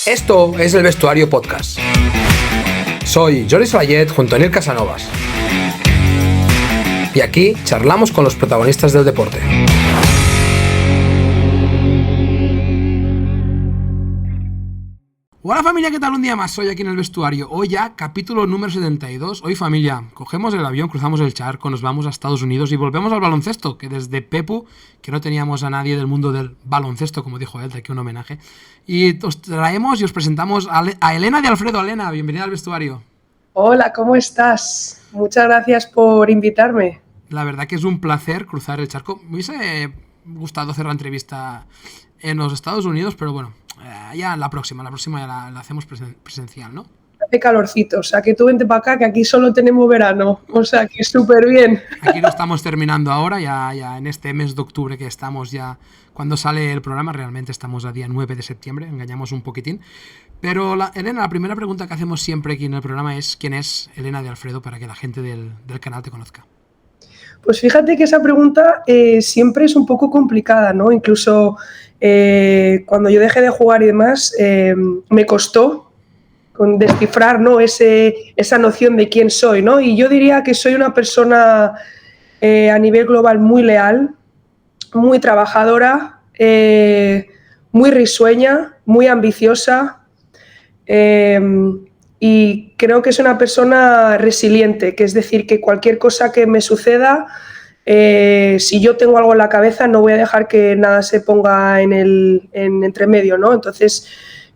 Esto es El Vestuario Podcast. Soy Joris Vallet junto a Nir Casanovas. Y aquí charlamos con los protagonistas del deporte. Hola familia, ¿qué tal? Un día más, soy aquí en El Vestuario. Hoy ya, capítulo número 72. Hoy familia, cogemos el avión, cruzamos el charco, nos vamos a Estados Unidos y volvemos al baloncesto, que desde Pepu, que no teníamos a nadie del mundo del baloncesto, como dijo él, de aquí un homenaje. Y os traemos y os presentamos a Elena de Alfredo. Elena, bienvenida al Vestuario. Hola, ¿cómo estás? Muchas gracias por invitarme. La verdad que es un placer cruzar el charco. Me hubiese gustado hacer la entrevista en los Estados Unidos, pero bueno, ya la próxima ya la hacemos presencial, ¿no? Hace calorcito, o sea que tú vente para acá, que aquí solo tenemos verano, o sea que súper bien. Aquí lo estamos terminando ahora, ya en este mes de octubre que estamos ya, cuando sale el programa, realmente estamos a día 9 de septiembre, engañamos un poquitín. Pero Elena, la primera pregunta que hacemos siempre aquí en el programa es ¿quién es Elena de Alfredo? Para que la gente del canal te conozca. Pues fíjate que esa pregunta siempre es un poco complicada, ¿no? Incluso cuando yo dejé de jugar y demás, me costó descifrar, ¿no? esa noción de quién soy, ¿no? Y yo diría que soy una persona a nivel global muy leal, muy trabajadora, muy risueña, muy ambiciosa, y creo que es una persona resiliente, que es decir, que cualquier cosa que me suceda, si yo tengo algo en la cabeza, no voy a dejar que nada se ponga en entremedio, ¿no? Entonces,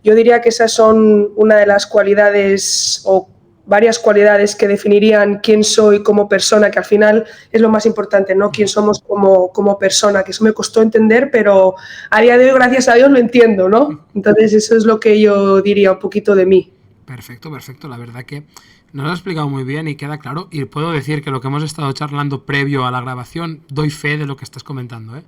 yo diría que esas son una de las cualidades o varias cualidades que definirían quién soy como persona, que al final es lo más importante, ¿no? Quién somos como persona, que eso me costó entender, pero a día de hoy, gracias a Dios, lo entiendo, ¿no? Entonces, eso es lo que yo diría un poquito de mí. Perfecto. La verdad que nos lo has explicado muy bien y queda claro. Y puedo decir que lo que hemos estado charlando previo a la grabación, doy fe de lo que estás comentando, ¿eh?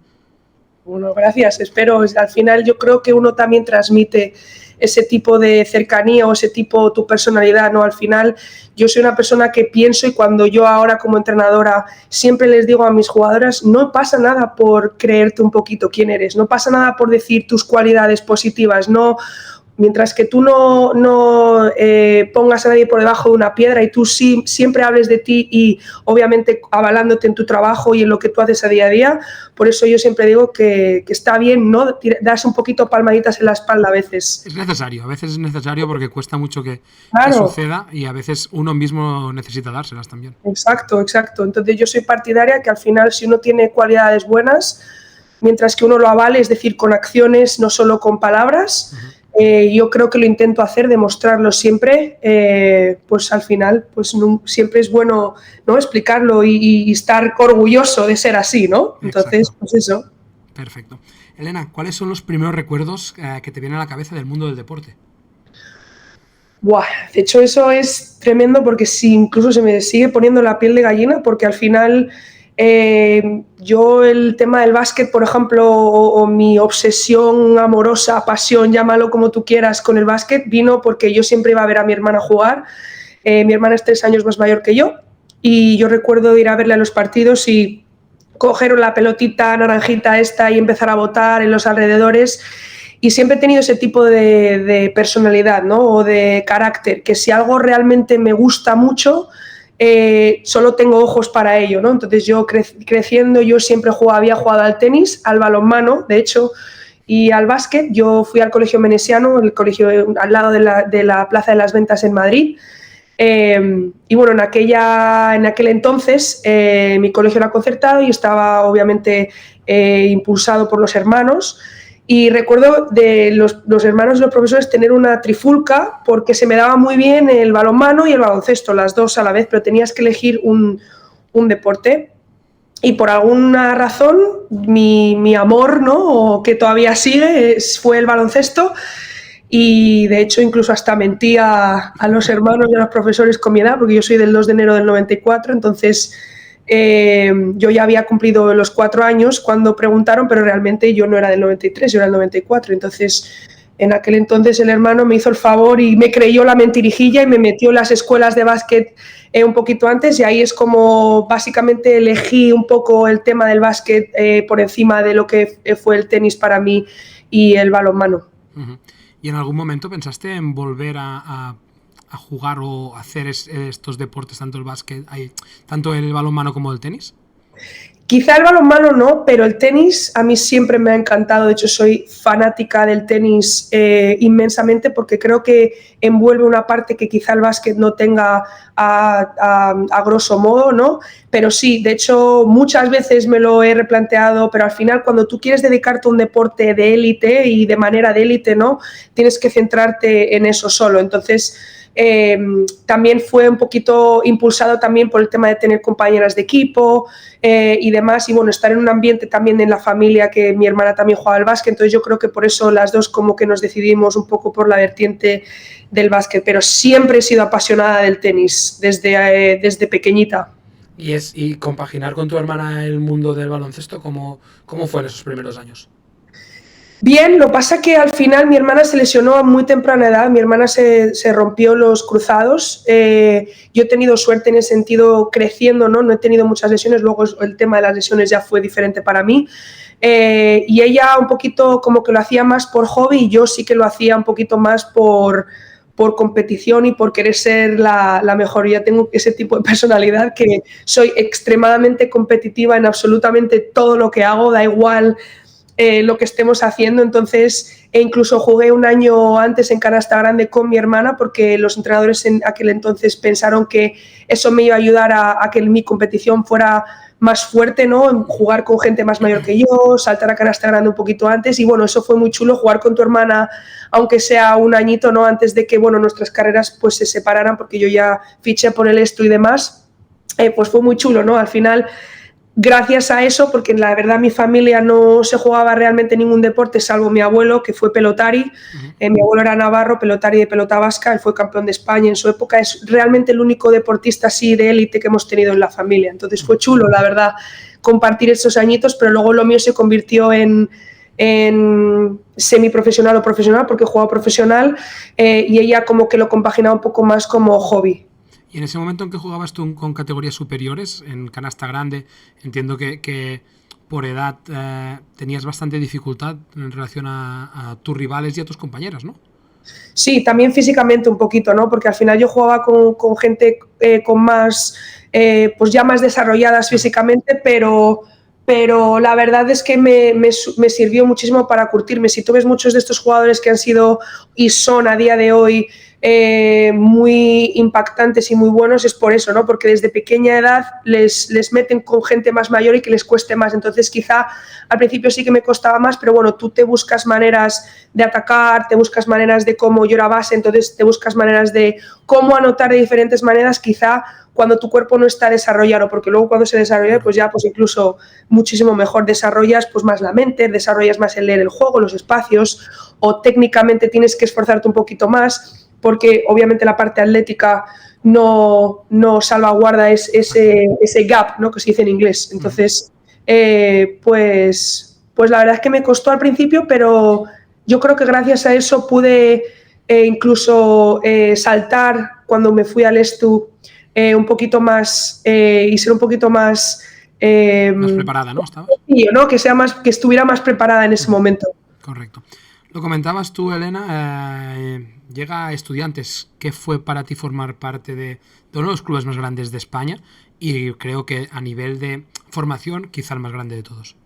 Bueno, gracias. Espero. Al final yo creo que uno también transmite ese tipo de cercanía o ese tipo, tu personalidad, ¿no? Al final yo soy una persona que pienso y cuando yo ahora como entrenadora siempre les digo a mis jugadoras, no pasa nada por creerte un poquito quién eres, no pasa nada por decir tus cualidades positivas, no. Mientras que tú no pongas a nadie por debajo de una piedra y tú sí, siempre hables de ti y obviamente avalándote en tu trabajo y en lo que tú haces a día, por eso yo siempre digo que está bien, ¿no? Darse un poquito palmaditas en la espalda a veces. Es necesario, a veces es necesario porque cuesta mucho que Claro. suceda y a veces uno mismo necesita dárselas también. Exacto. Entonces yo soy partidaria que al final si uno tiene cualidades buenas, mientras que uno lo avale, es decir, con acciones, no solo con palabras, yo creo que lo intento hacer, demostrarlo siempre, pues al final pues siempre es bueno, ¿no? Explicarlo y estar orgulloso de ser así, ¿no? Entonces, Exacto. pues eso. Perfecto. Elena, ¿cuáles son los primeros recuerdos que te vienen a la cabeza del mundo del deporte? Buah, de hecho eso es tremendo porque incluso se me sigue poniendo la piel de gallina porque al final yo el tema del básquet, por ejemplo, o mi obsesión amorosa, pasión, llámalo como tú quieras, con el básquet, vino porque yo siempre iba a ver a mi hermana jugar. Mi hermana es 3 años más mayor que yo y yo recuerdo ir a verle a los partidos y coger la pelotita naranjita esta y empezar a botar en los alrededores. Y siempre he tenido ese tipo de personalidad, ¿no? O de carácter, que si algo realmente me gusta mucho, solo tengo ojos para ello, ¿no? Entonces yo creciendo, yo siempre había jugado al tenis, al balonmano, de hecho, y al básquet. Yo fui al colegio Menesiano, el colegio al lado de la Plaza de las Ventas en Madrid. Y bueno, en aquel entonces mi colegio era concertado y estaba obviamente impulsado por los hermanos. Y recuerdo de los hermanos y los profesores tener una trifulca porque se me daba muy bien el balonmano y el baloncesto, las dos a la vez, pero tenías que elegir un deporte. Y por alguna razón, mi amor, ¿no? O que todavía sigue, fue el baloncesto. Y de hecho incluso hasta mentí a los hermanos y a los profesores con mi edad, porque yo soy del 2 de enero del 94, entonces yo ya había cumplido los 4 años cuando preguntaron, pero realmente yo no era del 93, yo era del 94. Entonces, en aquel entonces el hermano me hizo el favor y me creyó la mentirijilla y me metió en las escuelas de básquet un poquito antes, y ahí es como básicamente elegí un poco el tema del básquet por encima de lo que fue el tenis para mí y el balonmano. Uh-huh. ¿Y en algún momento pensaste en volver a jugar o hacer estos deportes, tanto el básquet, tanto el balonmano como el tenis? Quizá el balonmano no, pero el tenis a mí siempre me ha encantado. De hecho, soy fanática del tenis inmensamente porque creo que envuelve una parte que quizá el básquet no tenga a grosso modo, ¿no? Pero sí, de hecho, muchas veces me lo he replanteado, pero al final cuando tú quieres dedicarte a un deporte de élite y de manera de élite, ¿no? Tienes que centrarte en eso solo. Entonces, también fue un poquito impulsado también por el tema de tener compañeras de equipo y demás, y bueno, estar en un ambiente también en la familia, que mi hermana también jugaba al básquet, entonces yo creo que por eso las dos como que nos decidimos un poco por la vertiente del básquet, pero siempre he sido apasionada del tenis desde pequeñita. Y compaginar con tu hermana el mundo del baloncesto, ¿cómo fue en esos primeros años? Bien, lo pasa que al final mi hermana se lesionó a muy temprana edad, mi hermana se rompió los cruzados, yo he tenido suerte en ese sentido creciendo, ¿no? He tenido muchas lesiones, luego el tema de las lesiones ya fue diferente para mí, y ella un poquito como que lo hacía más por hobby y yo sí que lo hacía un poquito más por competición y por querer ser la mejor. Yo tengo ese tipo de personalidad que soy extremadamente competitiva en absolutamente todo lo que hago, da igual lo que estemos haciendo, entonces incluso jugué un año antes en canasta grande con mi hermana porque los entrenadores en aquel entonces pensaron que eso me iba a ayudar a que mi competición fuera más fuerte, ¿no? Jugar con gente más mayor que yo, saltar a canasta grande un poquito antes y bueno, eso fue muy chulo, jugar con tu hermana aunque sea un añito, ¿no? Antes de que, bueno, nuestras carreras pues se separaran porque yo ya fiché por el esto y demás, pues fue muy chulo, ¿no? Al final, gracias a eso, porque la verdad mi familia no se jugaba realmente ningún deporte, salvo mi abuelo, que fue pelotari. Mi abuelo era navarro, pelotari de pelota vasca, él fue campeón de España en su época, es realmente el único deportista así de élite que hemos tenido en la familia. Entonces fue chulo, la verdad, compartir estos añitos, pero luego lo mío se convirtió en semiprofesional o profesional, porque jugaba profesional, y ella como que lo compaginaba un poco más como hobby. Y en ese momento en que jugabas tú con categorías superiores, en canasta grande, entiendo que por edad tenías bastante dificultad en relación a tus rivales y a tus compañeras, ¿no? Sí, también físicamente un poquito, ¿no? Porque al final yo jugaba con gente con más, pues ya más desarrolladas físicamente, pero la verdad es que me sirvió muchísimo para curtirme. Si tú ves muchos de estos jugadores que han sido y son a día de hoy muy impactantes y muy buenos, es por eso, ¿no? Porque desde pequeña edad les meten con gente más mayor y que les cueste más. Entonces quizá al principio sí que me costaba más, pero bueno, tú te buscas maneras de atacar, te buscas maneras de cómo yo era base, entonces te buscas maneras de cómo anotar de diferentes maneras, quizá cuando tu cuerpo no está desarrollado, porque luego cuando se desarrolla, pues ya pues incluso muchísimo mejor desarrollas pues más la mente, desarrollas más el leer el juego, los espacios, o técnicamente tienes que esforzarte un poquito más, porque obviamente la parte atlética no salvaguarda ese gap, ¿no? Que se dice en inglés. Entonces, pues la verdad es que me costó al principio, pero yo creo que gracias a eso pude incluso saltar cuando me fui al ESTU un poquito más y ser un poquito más Más preparada, ¿no? ¿Estabas? ¿no? Que estuviera más preparada en ese momento. Correcto. Lo comentabas tú, Elena, llega a Estudiantes. ¿Qué fue para ti formar parte de uno de los clubes más grandes de España? Y creo que a nivel de formación, quizá el más grande de todos.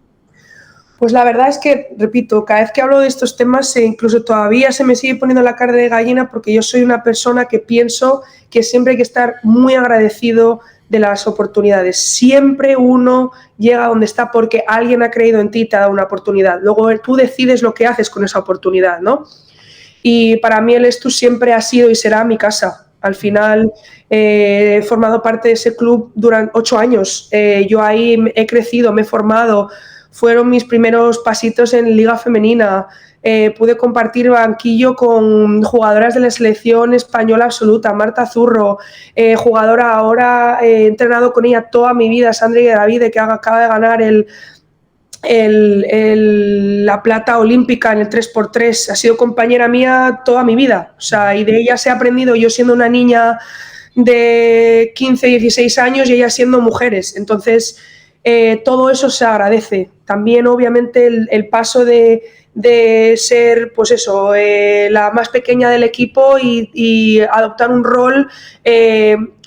Pues la verdad es que, repito, cada vez que hablo de estos temas, incluso todavía se me sigue poniendo la cara de gallina porque yo soy una persona que pienso que siempre hay que estar muy agradecido de las oportunidades. Siempre uno llega a donde está porque alguien ha creído en ti y te ha dado una oportunidad. Luego tú decides lo que haces con esa oportunidad, ¿no? Y para mí el ESTU siempre ha sido y será mi casa. Al final he formado parte de ese club durante 8 años. Yo ahí he crecido, me he formado. Fueron mis primeros pasitos en Liga Femenina. Pude compartir banquillo con jugadoras de la selección española absoluta, Marta Zurro, jugadora ahora, he entrenado con ella toda mi vida, Sandra David, que acaba de ganar la plata olímpica en el 3x3, ha sido compañera mía toda mi vida, o sea, y de ella se ha aprendido, yo siendo una niña de 15, 16 años y ellas siendo mujeres, entonces todo eso se agradece. También obviamente el paso de de ser, pues eso, la más pequeña del equipo y adoptar un rol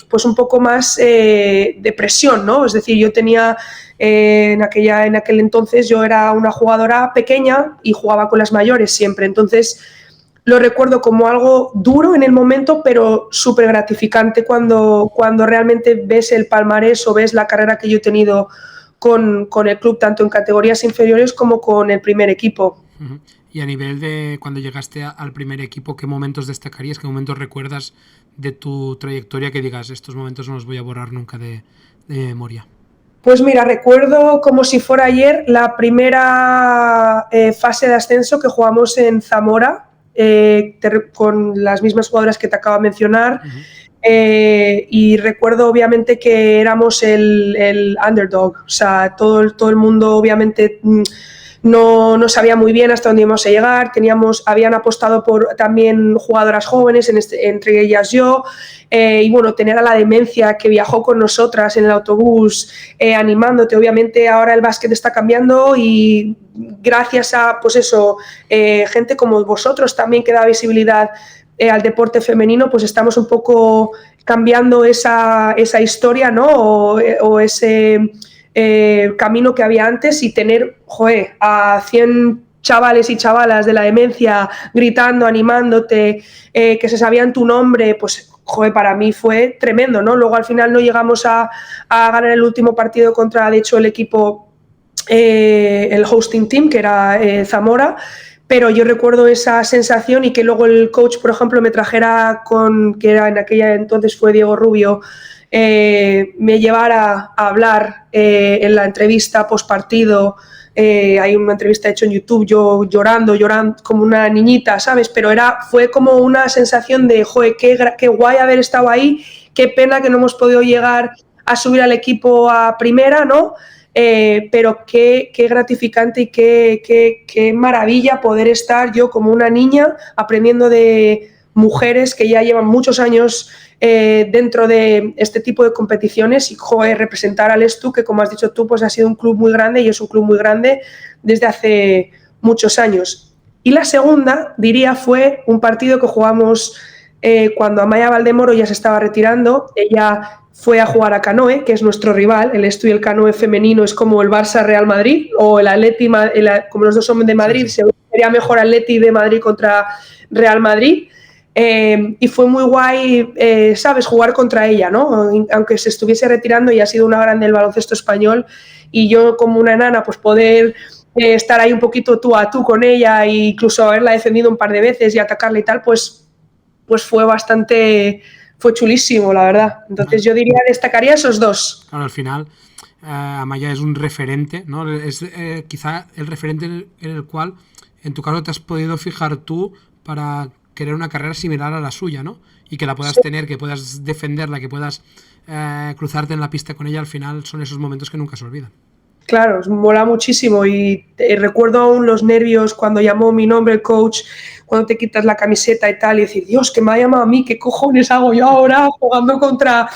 pues un poco más de presión, ¿no? Es decir, yo tenía en aquel entonces yo era una jugadora pequeña y jugaba con las mayores siempre, entonces lo recuerdo como algo duro en el momento, pero súper gratificante cuando realmente ves el palmarés o ves la carrera que yo he tenido con el club, tanto en categorías inferiores como con el primer equipo. Uh-huh. Y a nivel de cuando llegaste al primer equipo, ¿qué momentos destacarías? ¿Qué momentos recuerdas de tu trayectoria que digas, estos momentos no los voy a borrar nunca de memoria? Pues mira, recuerdo como si fuera ayer la primera fase de ascenso que jugamos en Zamora, con las mismas jugadoras que te acabo de mencionar. Uh-huh. Y recuerdo obviamente que éramos el underdog, o sea, todo el mundo obviamente no sabía muy bien hasta dónde íbamos a llegar, habían apostado por también jugadoras jóvenes, entre ellas yo, y bueno, tener a la Demencia que viajó con nosotras en el autobús animándote. Obviamente ahora el básquet está cambiando y gracias a, pues eso, gente como vosotros también que da visibilidad al deporte femenino, pues estamos un poco cambiando esa historia, ¿no? O ese camino que había antes, y tener, a 100 chavales y chavalas de la Demencia gritando, animándote, que se sabían tu nombre, pues para mí fue tremendo, ¿no? Luego al final no llegamos a ganar el último partido contra, de hecho, el equipo, el hosting team, que era Zamora, pero yo recuerdo esa sensación, y que luego el coach, por ejemplo, me trajera que era en aquella entonces fue Diego Rubio, me llevara a hablar en la entrevista post partido. Hay una entrevista hecha en YouTube, yo llorando como una niñita, ¿sabes? Pero fue como una sensación de, qué guay haber estado ahí, qué pena que no hemos podido llegar a subir al equipo a primera, ¿no? Pero qué gratificante y qué maravilla poder estar yo como una niña aprendiendo de mujeres que ya llevan muchos años dentro de este tipo de competiciones, y representar al Estu, que como has dicho tú, pues ha sido un club muy grande y es un club muy grande desde hace muchos años. Y la segunda, diría, fue un partido que jugamos cuando Amaya Valdemoro ya se estaba retirando. Ella fue a jugar a Canoe, que es nuestro rival. El Estu y el Canoe femenino es como el Barça Real Madrid, o el Atleti, como los dos son de Madrid, sí. Sería mejor Atleti de Madrid contra Real Madrid. Y fue muy guay, ¿sabes?, jugar contra ella, ¿no? Aunque se estuviese retirando, y ha sido una grande del baloncesto español, y yo como una enana, pues poder estar ahí un poquito tú a tú con ella, e incluso haberla defendido un par de veces y atacarla y tal, pues fue chulísimo, la verdad. Entonces yo diría, destacaría esos dos. Claro, al final Amaya es un referente, ¿no? Es quizá el referente en el cual, en tu caso, te has podido fijar tú para querer una carrera similar a la suya, ¿no? Y que la puedas tener, que puedas defenderla, que puedas cruzarte en la pista con ella. Al final son esos momentos que nunca se olvidan. Claro, mola muchísimo, y recuerdo aún los nervios cuando llamó mi nombre el coach, cuando te quitas la camiseta y tal, y decir, Dios, que me ha llamado a mí, ¿qué cojones hago yo ahora jugando contra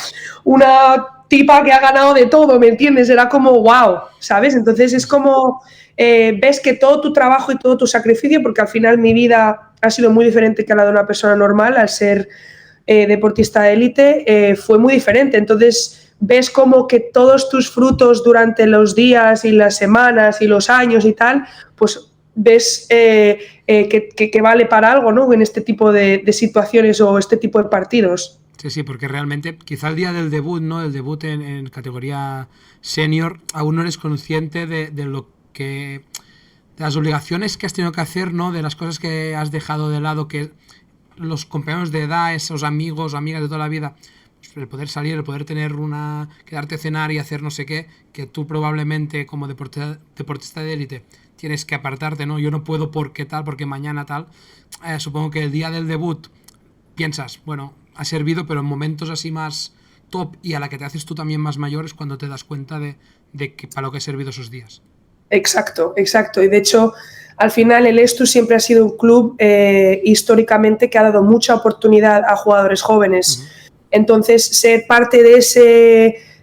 una tipa que ha ganado de todo? ¿Me entiendes? Era como, wow, ¿sabes? Entonces es como, ves que todo tu trabajo y todo tu sacrificio, porque al final mi vida ha sido muy diferente que la de una persona normal, al ser deportista de élite, fue muy diferente. Entonces ves como que todos tus frutos durante los días y las semanas y los años y tal, pues ves que vale para algo, ¿no? En este tipo de situaciones o este tipo de partidos. Sí, porque realmente quizá el día del debut, ¿no? El debut en categoría senior, aún no eres consciente de lo que, de las obligaciones que has tenido que hacer, ¿no? De las cosas que has dejado de lado, que los compañeros de edad, esos amigos o amigas de toda la vida, el poder salir, el poder tener quedarte a cenar y hacer no sé qué, que tú probablemente como deportista de élite tienes que apartarte, ¿no? Yo no puedo porque tal, porque mañana tal. Supongo que el día del debut piensas, bueno, ha servido, pero en momentos así más top y a la que te haces tú también más mayor es cuando te das cuenta de que para lo que ha servido esos días. Exacto. Y de hecho, al final el Estu siempre ha sido un club históricamente que ha dado mucha oportunidad a jugadores jóvenes. Uh-huh. Entonces, ser parte de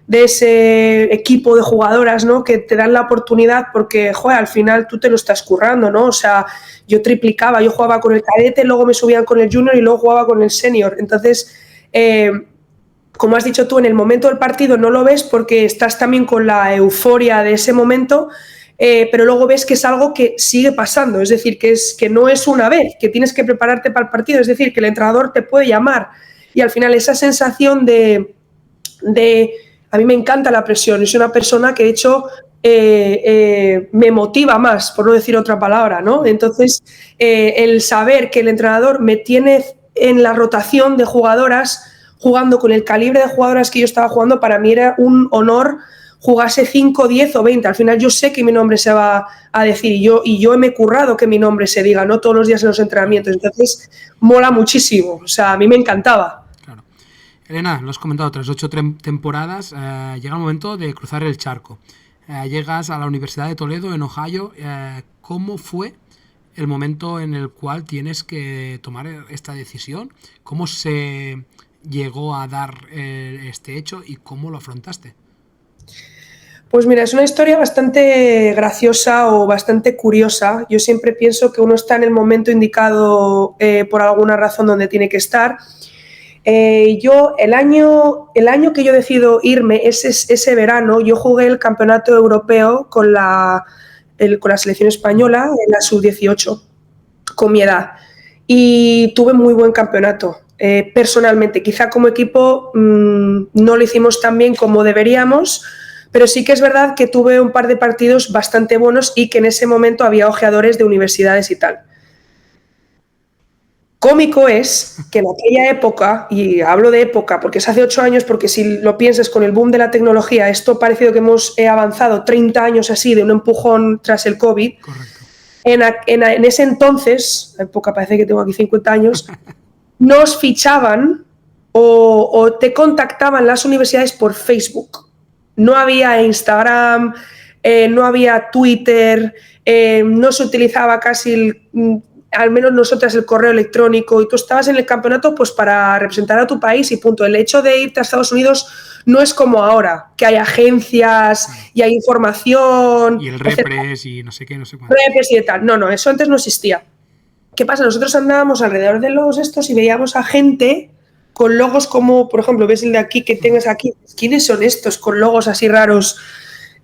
de ese equipo de jugadoras, ¿no? Que te dan la oportunidad porque, joder, al final tú te lo estás currando, ¿no? O sea, yo triplicaba, yo jugaba con el cadete, luego me subían con el junior y luego jugaba con el senior. Entonces, como has dicho tú, en el momento del partido no lo ves porque estás también con la euforia de ese momento, pero luego ves que es algo que sigue pasando, es decir, que no es una vez, que tienes que prepararte para el partido, es decir, que el entrenador te puede llamar y al final esa sensación de a mí me encanta la presión, soy una persona que de hecho me motiva más, por no decir otra palabra, ¿no? Entonces, el saber que el entrenador me tiene en la rotación de jugadoras, jugando con el calibre de jugadoras que yo estaba jugando, para mí era un honor jugase 5, 10 o 20. Al final yo sé que mi nombre se va a decir y yo me he currado que mi nombre se diga, no todos los días en los entrenamientos. Entonces, mola muchísimo. O sea, a mí me encantaba. Claro. Elena, lo has comentado, tras 8 temporadas llega el momento de cruzar el charco. Llegas a la Universidad de Toledo, en Ohio. ¿Cómo fue el momento en el cual tienes que tomar esta decisión? ¿Cómo se llegó a dar este hecho y cómo lo afrontaste? Pues mira, es una historia bastante graciosa o bastante curiosa. Yo siempre pienso que uno está en el momento indicado por alguna razón donde tiene que estar. Yo, el año que yo decido irme, ese verano, yo jugué el campeonato europeo con la selección española en la sub-18, con mi edad. Y tuve muy buen campeonato. Personalmente, quizá como equipo no lo hicimos tan bien como deberíamos, pero sí que es verdad que tuve un par de partidos bastante buenos y que en ese momento había ojeadores de universidades y tal. Cómico es que en aquella época, y hablo de época porque es hace 8 años, porque si lo piensas con el boom de la tecnología, esto parecido que hemos avanzado 30 años así de un empujón tras el COVID. Correcto. En ese entonces, época parece que tengo aquí 50 años, nos fichaban o te contactaban las universidades por Facebook. No había Instagram, no había Twitter, no se utilizaba casi, al menos nosotras, el correo electrónico, y tú estabas en el campeonato pues para representar a tu país y punto. El hecho de irte a Estados Unidos no es como ahora, que hay agencias y hay información. Y el repres y no sé qué, no sé cuánto. Repres y tal. No, eso antes no existía. ¿Qué pasa? Nosotros andábamos alrededor de los estos y veíamos a gente con logos como, por ejemplo, ves el de aquí que tengas aquí. ¿Quiénes son estos con logos así raros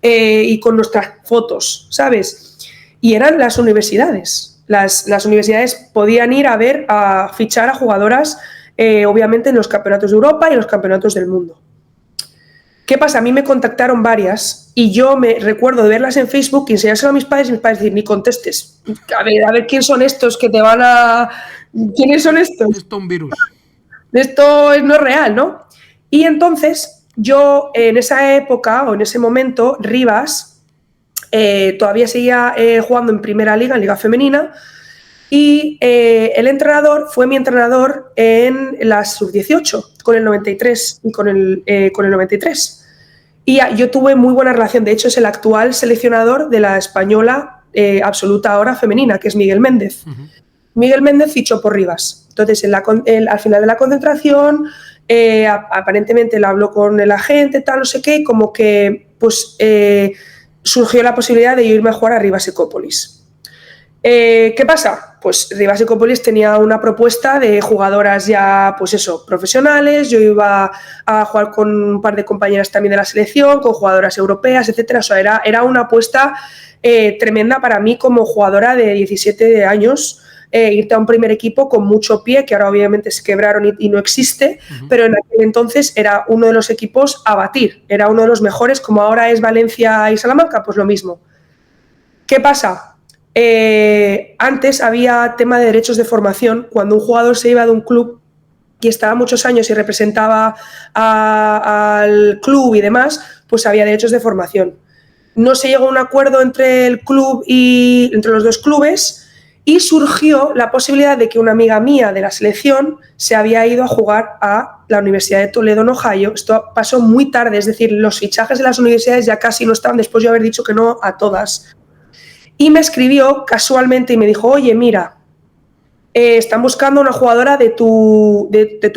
y con nuestras fotos, ¿sabes? Y eran las universidades. Las universidades podían ir a fichar a jugadoras, obviamente, en los campeonatos de Europa y en los campeonatos del mundo. ¿Qué pasa? A mí me contactaron varias y yo me recuerdo de verlas en Facebook y enseñárselo a mis padres y mis padres decir, ni contestes. A ver quién son estos que te van a... ¿Quiénes son estos? Esto es un virus. Esto no es real, ¿no? Y entonces yo en esa época o en ese momento, Rivas todavía seguía jugando en primera liga, en liga femenina, y el entrenador fue mi entrenador en la sub-18, con el 93 y con el 93. Y yo tuve muy buena relación, de hecho es el actual seleccionador de la española absoluta ahora femenina, que es Miguel Méndez. Miguel Méndez fichó por Rivas. Entonces, al final de la concentración, aparentemente le habló con el agente, tal, no sé qué, y como que pues, surgió la posibilidad de irme a jugar a Rivas Ecópolis. ¿Qué pasa? Pues Rivas Ecópolis tenía una propuesta de jugadoras ya, pues eso, profesionales. Yo iba a jugar con un par de compañeras también de la selección, con jugadoras europeas, etcétera. O sea, era una apuesta tremenda para mí como jugadora de 17 años. Irte a un primer equipo con mucho pie, que ahora obviamente se quebraron y no existe, pero en aquel entonces era uno de los equipos a batir, era uno de los mejores, como ahora es Valencia y Salamanca, pues lo mismo. ¿Qué pasa? Antes había tema de derechos de formación. Cuando un jugador se iba de un club y estaba muchos años y representaba al club y demás, pues había derechos de formación. No se llegó a un acuerdo entre el club y entre los dos clubes y surgió la posibilidad de que una amiga mía de la selección se había ido a jugar a la Universidad de Toledo en Ohio. Esto pasó muy tarde, es decir, los fichajes de las universidades ya casi no estaban después de haber dicho que no a todas. Y me escribió casualmente y me dijo, oye, mira, están buscando una jugadora de tu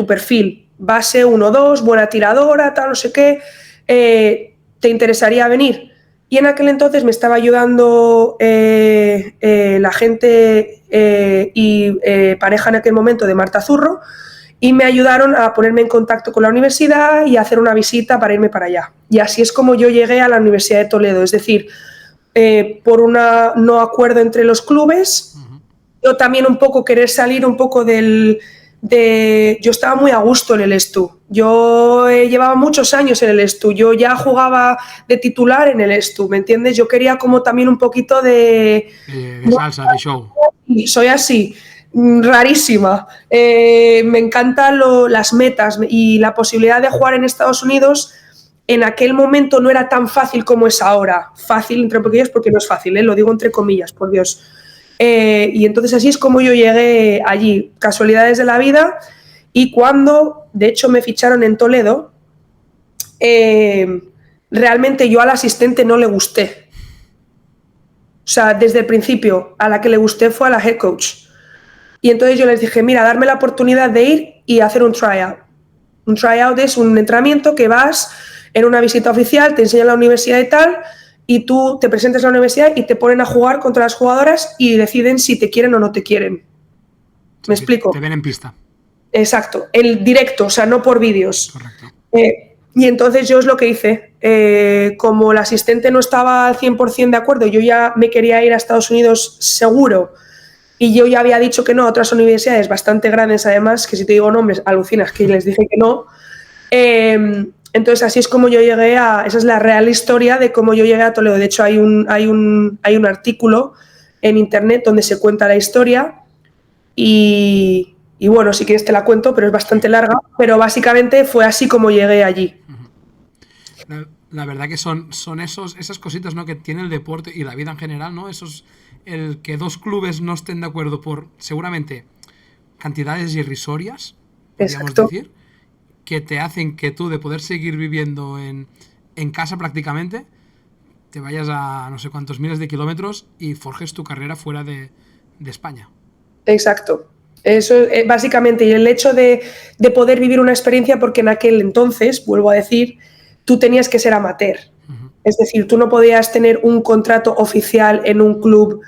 perfil, base 1-2, buena tiradora, tal, no sé qué, ¿te interesaría venir? Y en aquel entonces me estaba ayudando la gente y pareja en aquel momento de Marta Zurro, y me ayudaron a ponerme en contacto con la universidad y a hacer una visita para irme para allá. Y así es como yo llegué a la Universidad de Toledo, es decir, por un no acuerdo entre los clubes, yo también un poco querer salir un poco yo estaba muy a gusto en el ESTU. Yo llevaba muchos años en el ESTU. Yo ya jugaba de titular en el ESTU, ¿me entiendes? Yo quería como también un poquito de salsa, de show. Soy así, rarísima. Me encantan las metas y la posibilidad de jugar en Estados Unidos. En aquel momento no era tan fácil como es ahora. Fácil, entre comillas, porque no es fácil, lo digo entre comillas, por Dios. Y entonces así es como yo llegué allí, casualidades de la vida. Y cuando, de hecho, me ficharon en Toledo, realmente yo al asistente no le gusté. O sea, desde el principio, a la que le gusté fue a la head coach. Y entonces yo les dije, mira, darme la oportunidad de ir y hacer un tryout. Un tryout es un entrenamiento que vas en una visita oficial, te enseñan la universidad y tal, y tú te presentas a la universidad y te ponen a jugar contra las jugadoras y deciden si te quieren o no te quieren. ¿Me explico? Te ven en pista. Exacto, el directo, o sea, no por vídeos. Correcto. Y entonces yo es lo que hice. Como el asistente no estaba al 100% de acuerdo, yo ya me quería ir a Estados Unidos seguro, y yo ya había dicho que no a otras universidades bastante grandes, además, que si te digo nombres, alucinas, que les dije que no. Entonces así es como yo llegué esa es la real historia de cómo yo llegué a Toledo. De hecho hay un artículo en internet donde se cuenta la historia y bueno, si quieres te la cuento, pero es bastante larga, pero básicamente fue así como llegué allí. La verdad que son esas cositas, ¿no?, que tiene el deporte y la vida en general, ¿no? El que dos clubes no estén de acuerdo por seguramente cantidades irrisorias, podríamos decir, que te hacen que tú, de poder seguir viviendo en casa prácticamente, te vayas a no sé cuántos miles de kilómetros y forjes tu carrera fuera de España. Exacto. Eso básicamente, y el hecho de poder vivir una experiencia, porque en aquel entonces, vuelvo a decir, tú tenías que ser amateur. Es decir, tú no podías tener un contrato oficial en un club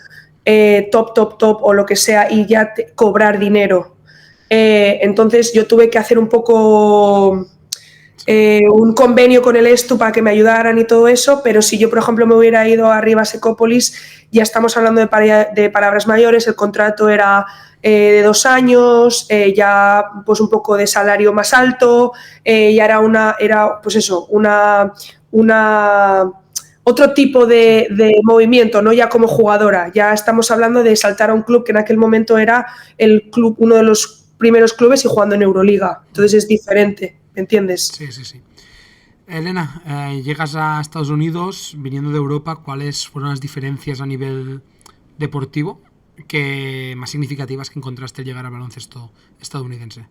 top o lo que sea y ya cobrar dinero. Entonces yo tuve que hacer un poco un convenio con el ESTU para que me ayudaran y todo eso, pero si yo, por ejemplo, me hubiera ido a Rivas Ecópolis, ya estamos hablando de palabras mayores, el contrato era de 2 años, ya pues un poco de salario más alto, ya era pues eso, otro tipo de movimiento, no ya como jugadora. Ya estamos hablando de saltar a un club que en aquel momento era el club, uno de los primeros clubes y jugando en Euroliga. Entonces es diferente, ¿me entiendes? Sí. Elena, llegas a Estados Unidos viniendo de Europa. ¿Cuáles fueron las diferencias a nivel deportivo más significativas que encontraste al llegar al baloncesto estadounidense?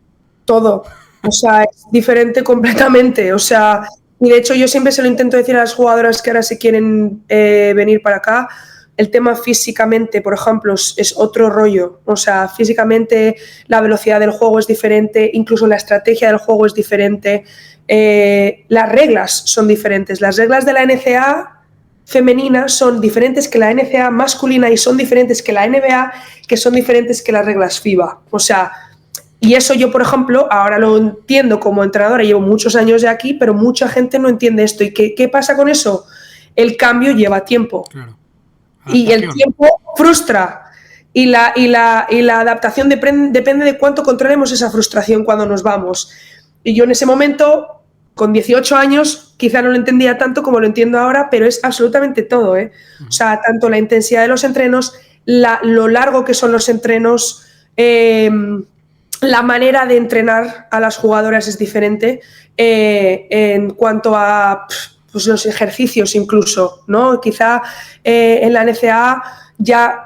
Todo. O sea, es diferente completamente. O sea, y de hecho yo siempre se lo intento decir a las jugadoras que ahora se quieren venir para acá. El tema físicamente, por ejemplo, es otro rollo. O sea, físicamente la velocidad del juego es diferente, incluso la estrategia del juego es diferente. Las reglas son diferentes. Las reglas de la NCAA femenina son diferentes que la NCAA masculina y son diferentes que la NBA, que son diferentes que las reglas FIBA. O sea, y eso yo, por ejemplo, ahora lo entiendo como entrenadora, llevo muchos años de aquí, pero mucha gente no entiende esto. ¿Y qué pasa con eso? El cambio lleva tiempo. Claro. Y el tiempo frustra. Y la adaptación depende de cuánto controlemos esa frustración cuando nos vamos. Y yo en ese momento, con 18 años, quizá no lo entendía tanto como lo entiendo ahora, pero es absolutamente todo, ¿eh? O sea, tanto la intensidad de los entrenos, lo largo que son los entrenos, la manera de entrenar a las jugadoras es diferente en cuanto a pues los ejercicios incluso, ¿no? Quizá en la NCAA ya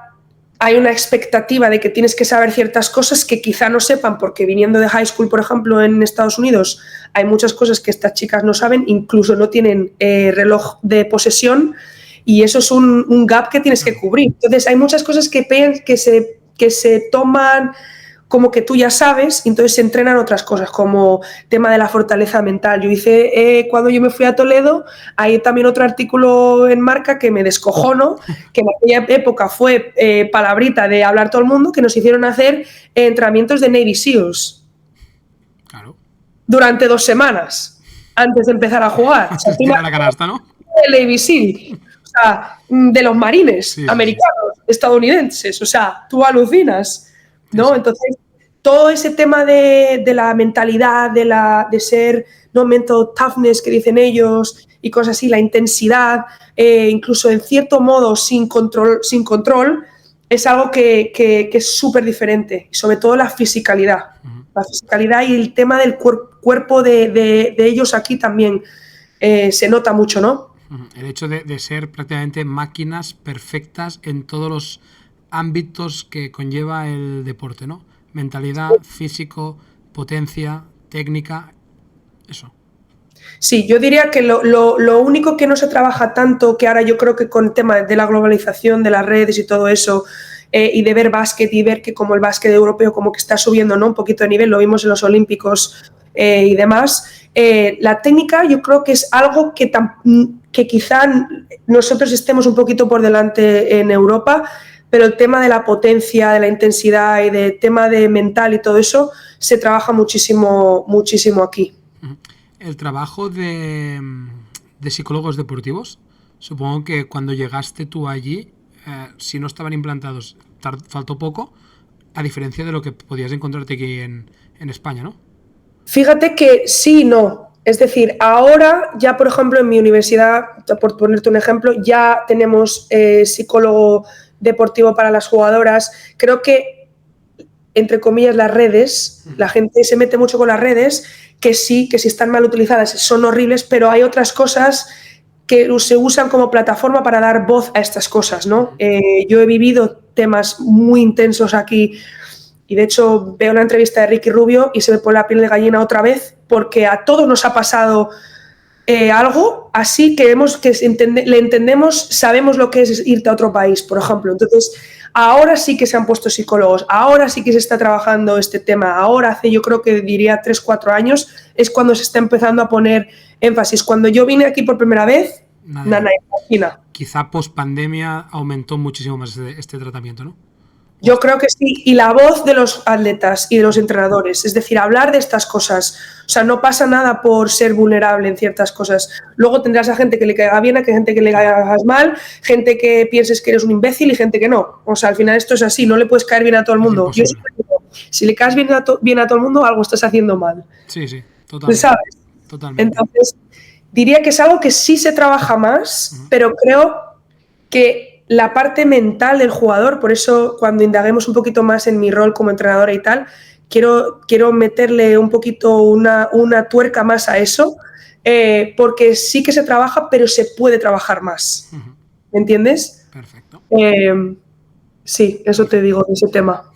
hay una expectativa de que tienes que saber ciertas cosas que quizá no sepan, porque viniendo de high school, por ejemplo, en Estados Unidos, hay muchas cosas que estas chicas no saben, incluso no tienen reloj de posesión, y eso es un gap que tienes que cubrir. Entonces hay muchas cosas que se toman como que tú ya sabes, y entonces se entrenan otras cosas, como tema de la fortaleza mental. Yo hice, cuando yo me fui a Toledo, hay también otro artículo en Marca que me descojono, que en aquella época fue palabrita de hablar todo el mundo, que nos hicieron hacer entrenamientos de Navy SEALs. Claro. Durante 2 semanas, antes de empezar a jugar. O sea, Tira la canasta, ¿no? El Navy SEAL, o sea, de los marines americanos, estadounidenses, o sea, tú alucinas, ¿no? Sí. Entonces, todo ese tema de la mentalidad, de ser, no, mental toughness que dicen ellos y cosas así, la intensidad, incluso en cierto modo sin control, es algo que es súper diferente, y sobre todo la fisicalidad. La fisicalidad y el tema del cuerpo de ellos aquí también se nota mucho, ¿no? El hecho de ser prácticamente máquinas perfectas en todos los ámbitos que conlleva el deporte, ¿no? Mentalidad, físico, potencia, técnica, eso. Sí, yo diría que lo único que no se trabaja tanto, que ahora yo creo que con el tema de la globalización, de las redes y todo eso, y de ver básquet y ver que como el básquet europeo como que está subiendo, ¿no?, un poquito de nivel, lo vimos en los Olímpicos y demás, la técnica yo creo que es algo que quizá nosotros estemos un poquito por delante en Europa, pero el tema de la potencia, de la intensidad y del tema de mental y todo eso se trabaja muchísimo, muchísimo aquí. El trabajo de psicólogos deportivos, supongo que cuando llegaste tú allí, si no estaban implantados, faltó poco, a diferencia de lo que podías encontrarte aquí en España, ¿no? Fíjate que sí y no. Es decir, ahora ya, por ejemplo, en mi universidad, por ponerte un ejemplo, ya tenemos psicólogo deportivo para las jugadoras. Creo que, entre comillas, las redes, la gente se mete mucho con las redes, que sí, que si están mal utilizadas son horribles, pero hay otras cosas que se usan como plataforma para dar voz a estas cosas, ¿no? Yo he vivido temas muy intensos aquí y de hecho veo una entrevista de Ricky Rubio y se me pone la piel de gallina otra vez porque a todos nos ha pasado algo así que le entendemos, sabemos lo que es irte a otro país, por ejemplo. Entonces, ahora sí que se han puesto psicólogos, ahora sí que se está trabajando este tema, ahora hace yo creo que diría 3-4 años es cuando se está empezando a poner énfasis. Cuando yo vine aquí por primera vez, nada, imagina. Quizá post pandemia aumentó muchísimo más este tratamiento, ¿no? Yo creo que sí, y la voz de los atletas y de los entrenadores, es decir, hablar de estas cosas. O sea, no pasa nada por ser vulnerable en ciertas cosas. Luego tendrás a gente que le caiga bien, a gente que le caigas mal, gente que pienses que eres un imbécil y gente que no. O sea, al final esto es así, no le puedes caer bien a todo el mundo. Yo siempre digo, si le caes bien a todo el mundo, algo estás haciendo mal. Sí, sí, totalmente. ¿Sabes? Totalmente. Entonces, diría que es algo que sí se trabaja más, pero creo que la parte mental del jugador, por eso cuando indaguemos un poquito más en mi rol como entrenadora y tal, quiero meterle un poquito una tuerca más a eso, porque sí que se trabaja, pero se puede trabajar más. ¿Me entiendes? Perfecto. Sí, eso te digo de ese tema.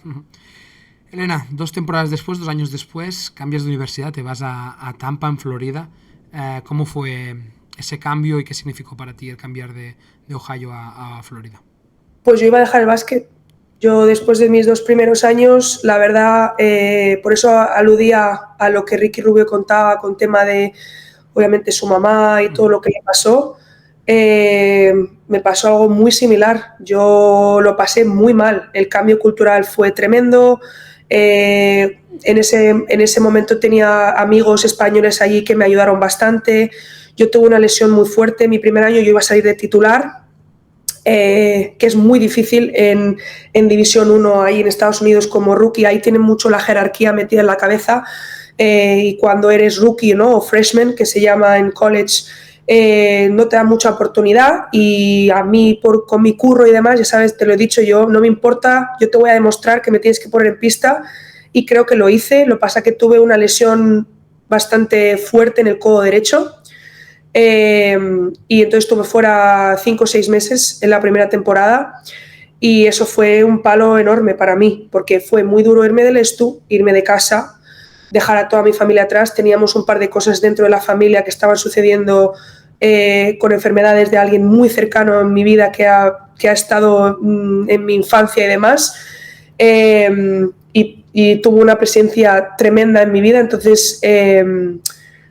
Elena, 2 temporadas después, 2 años después, cambias de universidad, te vas a Tampa, en Florida. ¿Cómo fue ese cambio y qué significó para ti el cambiar de Ohio a Florida? Pues yo iba a dejar el básquet. Yo después de mis 2 primeros años, la verdad, por eso aludía a lo que Ricky Rubio contaba con tema de, obviamente, su mamá y todo lo que le pasó. Me pasó algo muy similar. Yo lo pasé muy mal. El cambio cultural fue tremendo. En ese momento tenía amigos españoles allí que me ayudaron bastante. Yo tuve una lesión muy fuerte. Mi primer año yo iba a salir de titular, que es muy difícil en División 1 ahí en Estados Unidos como rookie. Ahí tienen mucho la jerarquía metida en la cabeza. Y cuando eres rookie, ¿no?, o freshman, que se llama en college, no te da mucha oportunidad. Y a mí, con mi curro y demás, ya sabes, te lo he dicho yo, no me importa, yo te voy a demostrar que me tienes que poner en pista. Y creo que lo hice. Lo que pasa es que tuve una lesión bastante fuerte en el codo derecho. Y entonces estuve fuera 5 o 6 meses en la primera temporada y eso fue un palo enorme para mí porque fue muy duro irme del Estu, irme de casa, dejar a toda mi familia atrás. Teníamos un par de cosas dentro de la familia que estaban sucediendo con enfermedades de alguien muy cercano en mi vida que ha estado en mi infancia y demás. y tuvo una presencia tremenda en mi vida, entonces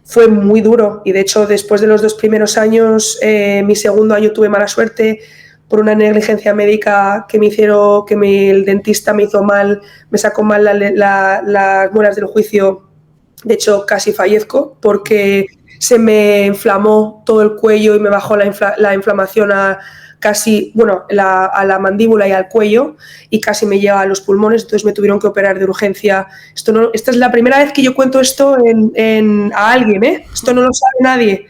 fue muy duro. Y de hecho, después de los 2 primeros años, mi segundo año tuve mala suerte por una negligencia médica que el dentista me hizo mal, me sacó mal las muelas del juicio. De hecho, casi fallezco porque se me inflamó todo el cuello y me bajó la inflamación a la mandíbula y al cuello, y casi me lleva a los pulmones, entonces me tuvieron que operar de urgencia. Esta es la primera vez que yo cuento esto a alguien, ¿eh? Esto no lo sabe nadie.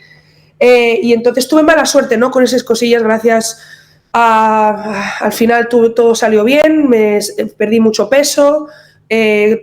Y entonces tuve mala suerte, ¿no? Con esas cosillas, gracias al final todo salió bien, perdí mucho peso.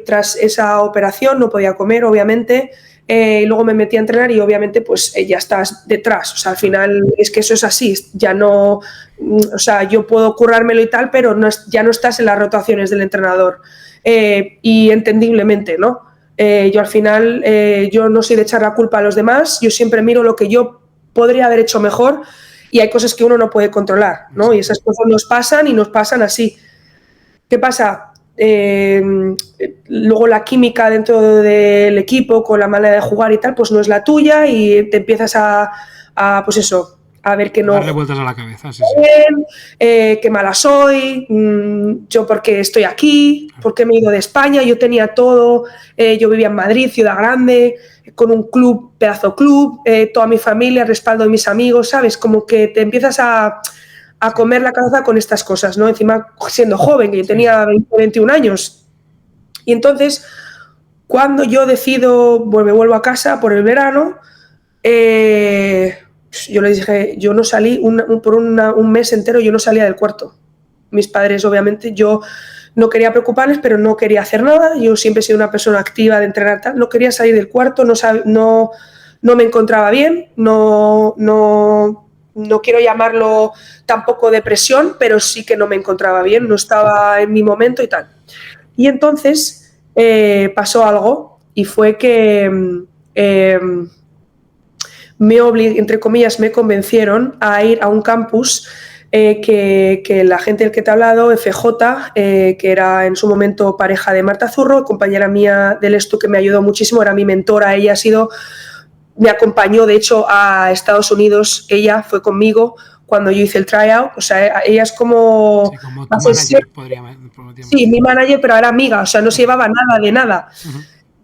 Tras esa operación no podía comer, obviamente. Y luego me metí a entrenar y obviamente pues ya estás detrás, o sea, al final es que eso es así, ya no, o sea, yo puedo currármelo y tal, pero ya no estás en las rotaciones del entrenador, y entendiblemente, ¿no? Yo al final, yo no soy de echar la culpa a los demás, yo siempre miro lo que yo podría haber hecho mejor, y hay cosas que uno no puede controlar, ¿no? Y esas cosas nos pasan así. ¿Qué pasa? Luego la química dentro del equipo con la manera de jugar y tal, pues no es la tuya, y te empiezas pues eso, a ver que no... Darle vueltas a la cabeza, sí. Qué mala soy, yo porque estoy aquí, porque me he ido de España, yo tenía todo, yo vivía en Madrid, ciudad grande, con un club, pedazo club, toda mi familia, respaldo de mis amigos, ¿sabes? Como que te empiezas a comer la cabeza con estas cosas, ¿no? Encima siendo joven, que yo tenía 20, 21 años. Y entonces, cuando yo decido, me vuelvo a casa por el verano, yo les dije, yo no salí, por un mes entero yo no salía del cuarto. Mis padres, obviamente, yo no quería preocuparles, pero no quería hacer nada. Yo siempre he sido una persona activa de entrenar, tal. No quería salir del cuarto, no me encontraba bien, no quiero llamarlo tampoco depresión, pero sí que no me encontraba bien, no estaba en mi momento y tal. Y entonces pasó algo, y fue que entre comillas, me convencieron a ir a un campus que la gente del que te he hablado, FJ, que era en su momento pareja de Marta Zurro, compañera mía del ESTU, que me ayudó muchísimo, era mi mentora, me acompañó de hecho a Estados Unidos, ella fue conmigo cuando yo hice el tryout, o sea, ella es como... Sí, como tu manager, Sí, mi manager, pero era amiga, o sea, no se llevaba nada de nada.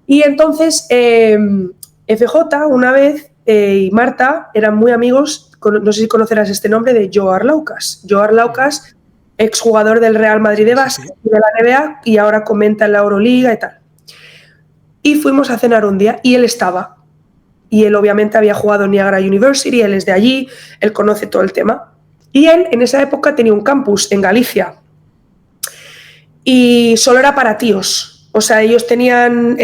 Y entonces, FJ una vez y Marta eran muy amigos, no sé si conocerás este nombre, de Joe Arlaucas. Joe Arlaucas, exjugador del Real Madrid de básquet, de la NBA, y ahora comenta en la Euroliga y tal. Y fuimos a cenar un día y él estaba. Y él obviamente había jugado en Niagara University, él es de allí, él conoce todo el tema. Y él en esa época tenía un campus en Galicia y solo era para tíos. O sea, ellos tenían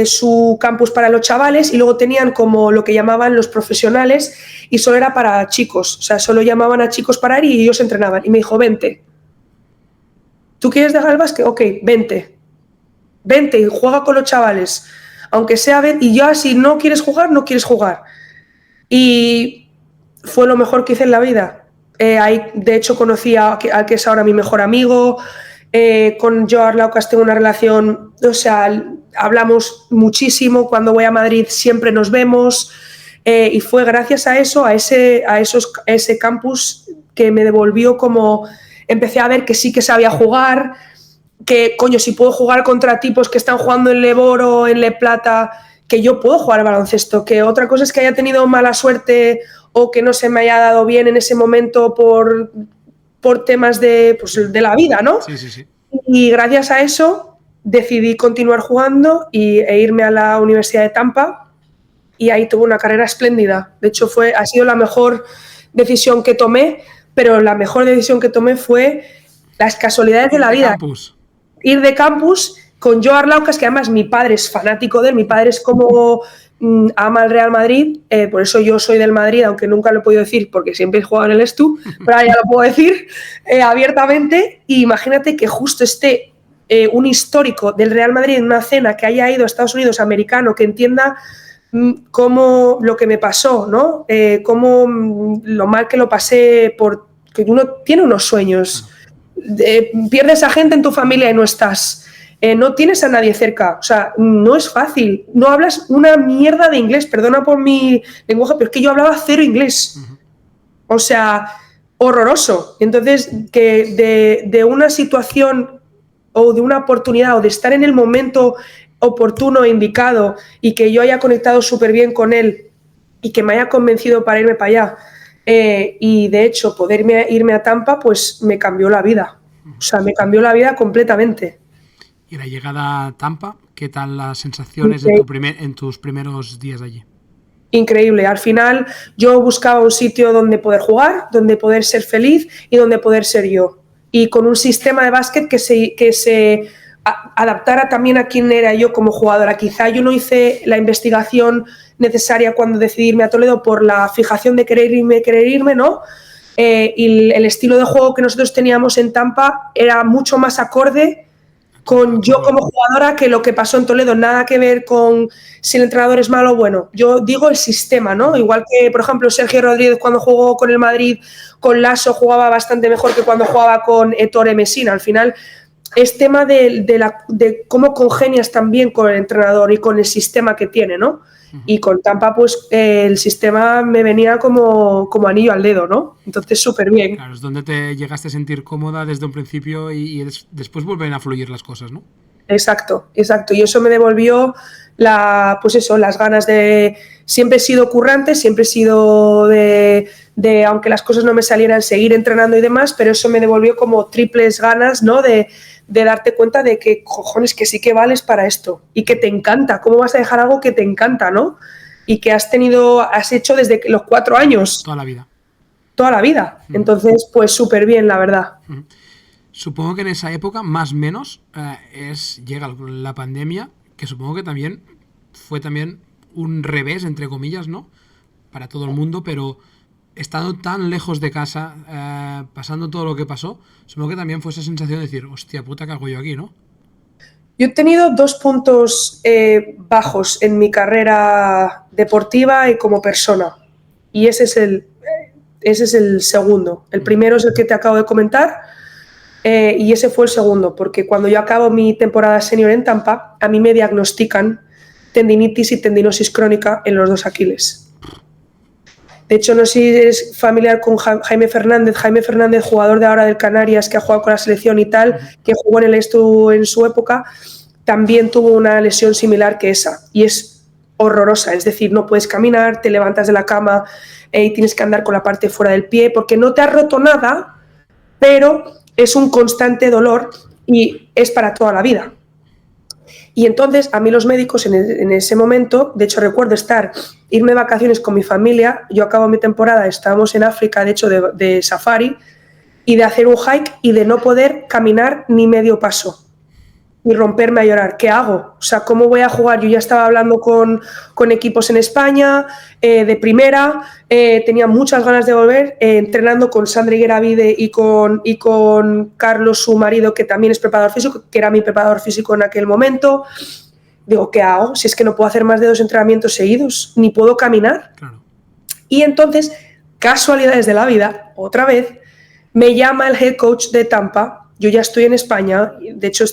su campus para los chavales y luego tenían como lo que llamaban los profesionales, y solo era para chicos. O sea, solo llamaban a chicos para ir y ellos entrenaban. Y me dijo, vente. ¿Tú quieres dejar el básquet? Ok, vente. Vente y juega con los chavales. Aunque sea, y ya si no quieres jugar, no quieres jugar. Y fue lo mejor que hice en la vida. Ahí, de hecho, conocí al que es ahora mi mejor amigo. Con Joe Arlaucas tengo una relación, o sea, hablamos muchísimo. Cuando voy a Madrid siempre nos vemos. Y fue gracias a eso, a ese campus, que me devolvió como... Empecé a ver que sí que sabía jugar, que, coño, si puedo jugar contra tipos que están jugando en Le Boro, en Le Plata, que yo puedo jugar al baloncesto. Que otra cosa es que haya tenido mala suerte o que no se me haya dado bien en ese momento por temas de la vida, ¿no? Sí. Y gracias a eso decidí continuar jugando e irme a la Universidad de Tampa, y ahí tuve una carrera espléndida. De hecho, ha sido la mejor decisión que tomé, pero la mejor decisión que tomé fue las casualidades de la vida. Ir de campus con Joe Arlaucas, que además mi padre es fanático de él, mi padre es como ama al Real Madrid, por eso yo soy del Madrid, aunque nunca lo he podido decir porque siempre he jugado en el ESTU, pero ahora ya lo puedo decir abiertamente. Y imagínate que justo esté un histórico del Real Madrid en una cena, que haya ido a Estados Unidos, americano, que entienda cómo lo que me pasó, ¿no? Cómo lo mal que lo pasé, porque uno tiene unos sueños. Pierdes a gente en tu familia y no estás. no tienes a nadie cerca, o sea, no es fácil, no hablas una mierda de inglés, perdona por mi lenguaje, pero es que yo hablaba cero inglés, o sea, horroroso. Entonces, que de una situación o de una oportunidad o de estar en el momento oportuno e indicado y que yo haya conectado súper bien con él y que me haya convencido para irme para allá y de hecho poder irme a Tampa, pues me cambió la vida. O sea, me cambió la vida completamente. Y la llegada a Tampa, ¿qué tal las sensaciones en tus primeros días allí? Increíble. Al final yo buscaba un sitio donde poder jugar, donde poder ser feliz y donde poder ser yo. Y con un sistema de básquet que se adaptara también a quién era yo como jugadora. Quizá yo no hice la investigación necesaria cuando decidí irme a Toledo por la fijación de querer irme, ¿no? Y el estilo de juego que nosotros teníamos en Tampa era mucho más acorde con yo como jugadora que lo que pasó en Toledo. Nada que ver con si el entrenador es malo o bueno. Yo digo el sistema, ¿no? Igual que, por ejemplo, Sergio Rodríguez cuando jugó con el Madrid, con Lasso jugaba bastante mejor que cuando jugaba con Ettore Messina. Al final es tema de cómo congenias también con el entrenador y con el sistema que tiene, ¿no? Y con Tampa, pues el sistema me venía como anillo al dedo, ¿no? Entonces, súper bien. Claro, es donde te llegaste a sentir cómoda desde un principio y después vuelven a fluir las cosas, ¿no? Exacto, exacto. Y eso me devolvió las ganas de... Siempre he sido currante, siempre he sido de aunque las cosas no me salieran, seguir entrenando y demás, pero eso me devolvió como triples ganas, ¿no? De darte cuenta de que, cojones, que sí que vales para esto y que te encanta. ¿Cómo vas a dejar algo que te encanta, no? Y que has hecho desde los 4 años. Toda la vida. Toda la vida. Entonces, pues súper bien, la verdad. Supongo que en esa época, más o menos, llega la pandemia, que supongo que también fue un revés, entre comillas, ¿no? Para todo el mundo, pero estando tan lejos de casa, pasando todo lo que pasó, supongo que también fue esa sensación de decir, hostia puta, ¿qué hago yo aquí, no? Yo he tenido 2 puntos bajos en mi carrera deportiva y como persona. Y ese es el segundo. El primero es el que te acabo de comentar y ese fue el segundo, porque cuando yo acabo mi temporada senior en Tampa, a mí me diagnostican tendinitis y tendinosis crónica en los 2 Aquiles. De hecho, no sé si eres familiar con Jaime Fernández. Jaime Fernández, jugador de ahora del Canarias, que ha jugado con la selección y tal, que jugó en el Estu en su época, también tuvo una lesión similar que esa. Y es horrorosa. Es decir, no puedes caminar, te levantas de la cama y tienes que andar con la parte fuera del pie, porque no te has roto nada, pero es un constante dolor y es para toda la vida. Y entonces a mí los médicos en ese momento, de hecho recuerdo irme de vacaciones con mi familia, yo acabo mi temporada, estábamos en África, de hecho de safari, y de hacer un hike y de no poder caminar ni medio paso y romperme a llorar. ¿Qué hago? O sea, ¿cómo voy a jugar? Yo ya estaba hablando con equipos en España, de primera, tenía muchas ganas de volver, entrenando con Sandra Higueravide y con Carlos, su marido, que también es preparador físico, que era mi preparador físico en aquel momento. Digo, ¿qué hago? Si es que no puedo hacer más de 2 entrenamientos seguidos, ni puedo caminar. Claro. Y entonces, casualidades de la vida, otra vez, me llama el head coach de Tampa. Yo ya estoy en España, de hecho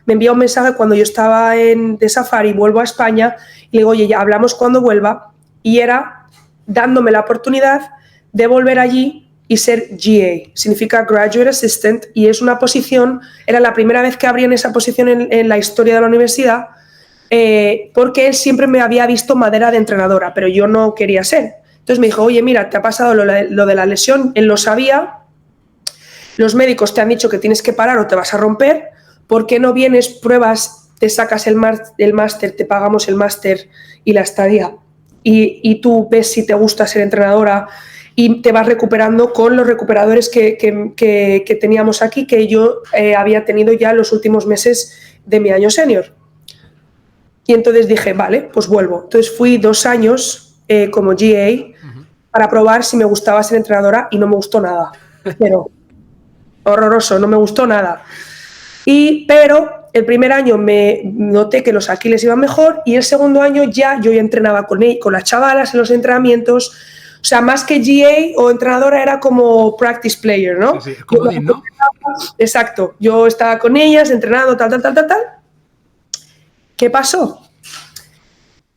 me envía un mensaje cuando yo estaba de safari, vuelvo a España, y le digo, oye, ya hablamos cuando vuelva, y era dándome la oportunidad de volver allí y ser GA, significa Graduate Assistant, y es una posición, era la primera vez que abrían esa posición en la historia de la universidad, porque él siempre me había visto madera de entrenadora, pero yo no quería ser. Entonces me dijo, oye, mira, te ha pasado lo de la lesión, él lo sabía. Los médicos te han dicho que tienes que parar o te vas a romper. ¿Por qué no vienes, pruebas, te sacas el máster, te pagamos el máster y la estadía? Y tú ves si te gusta ser entrenadora y te vas recuperando con los recuperadores que teníamos aquí, que yo había tenido ya los últimos meses de mi año senior. Y entonces dije, vale, pues vuelvo. Entonces fui 2 años como GA para probar si me gustaba ser entrenadora y no me gustó nada. Pero... horroroso, no me gustó nada. Pero el primer año me noté que los Aquiles iban mejor y el segundo año yo ya entrenaba con las chavalas en los entrenamientos. O sea, más que GA o entrenadora era como practice player, ¿no? Sí, comodín, ¿no? Exacto. Yo estaba con ellas entrenando, tal. ¿Qué pasó?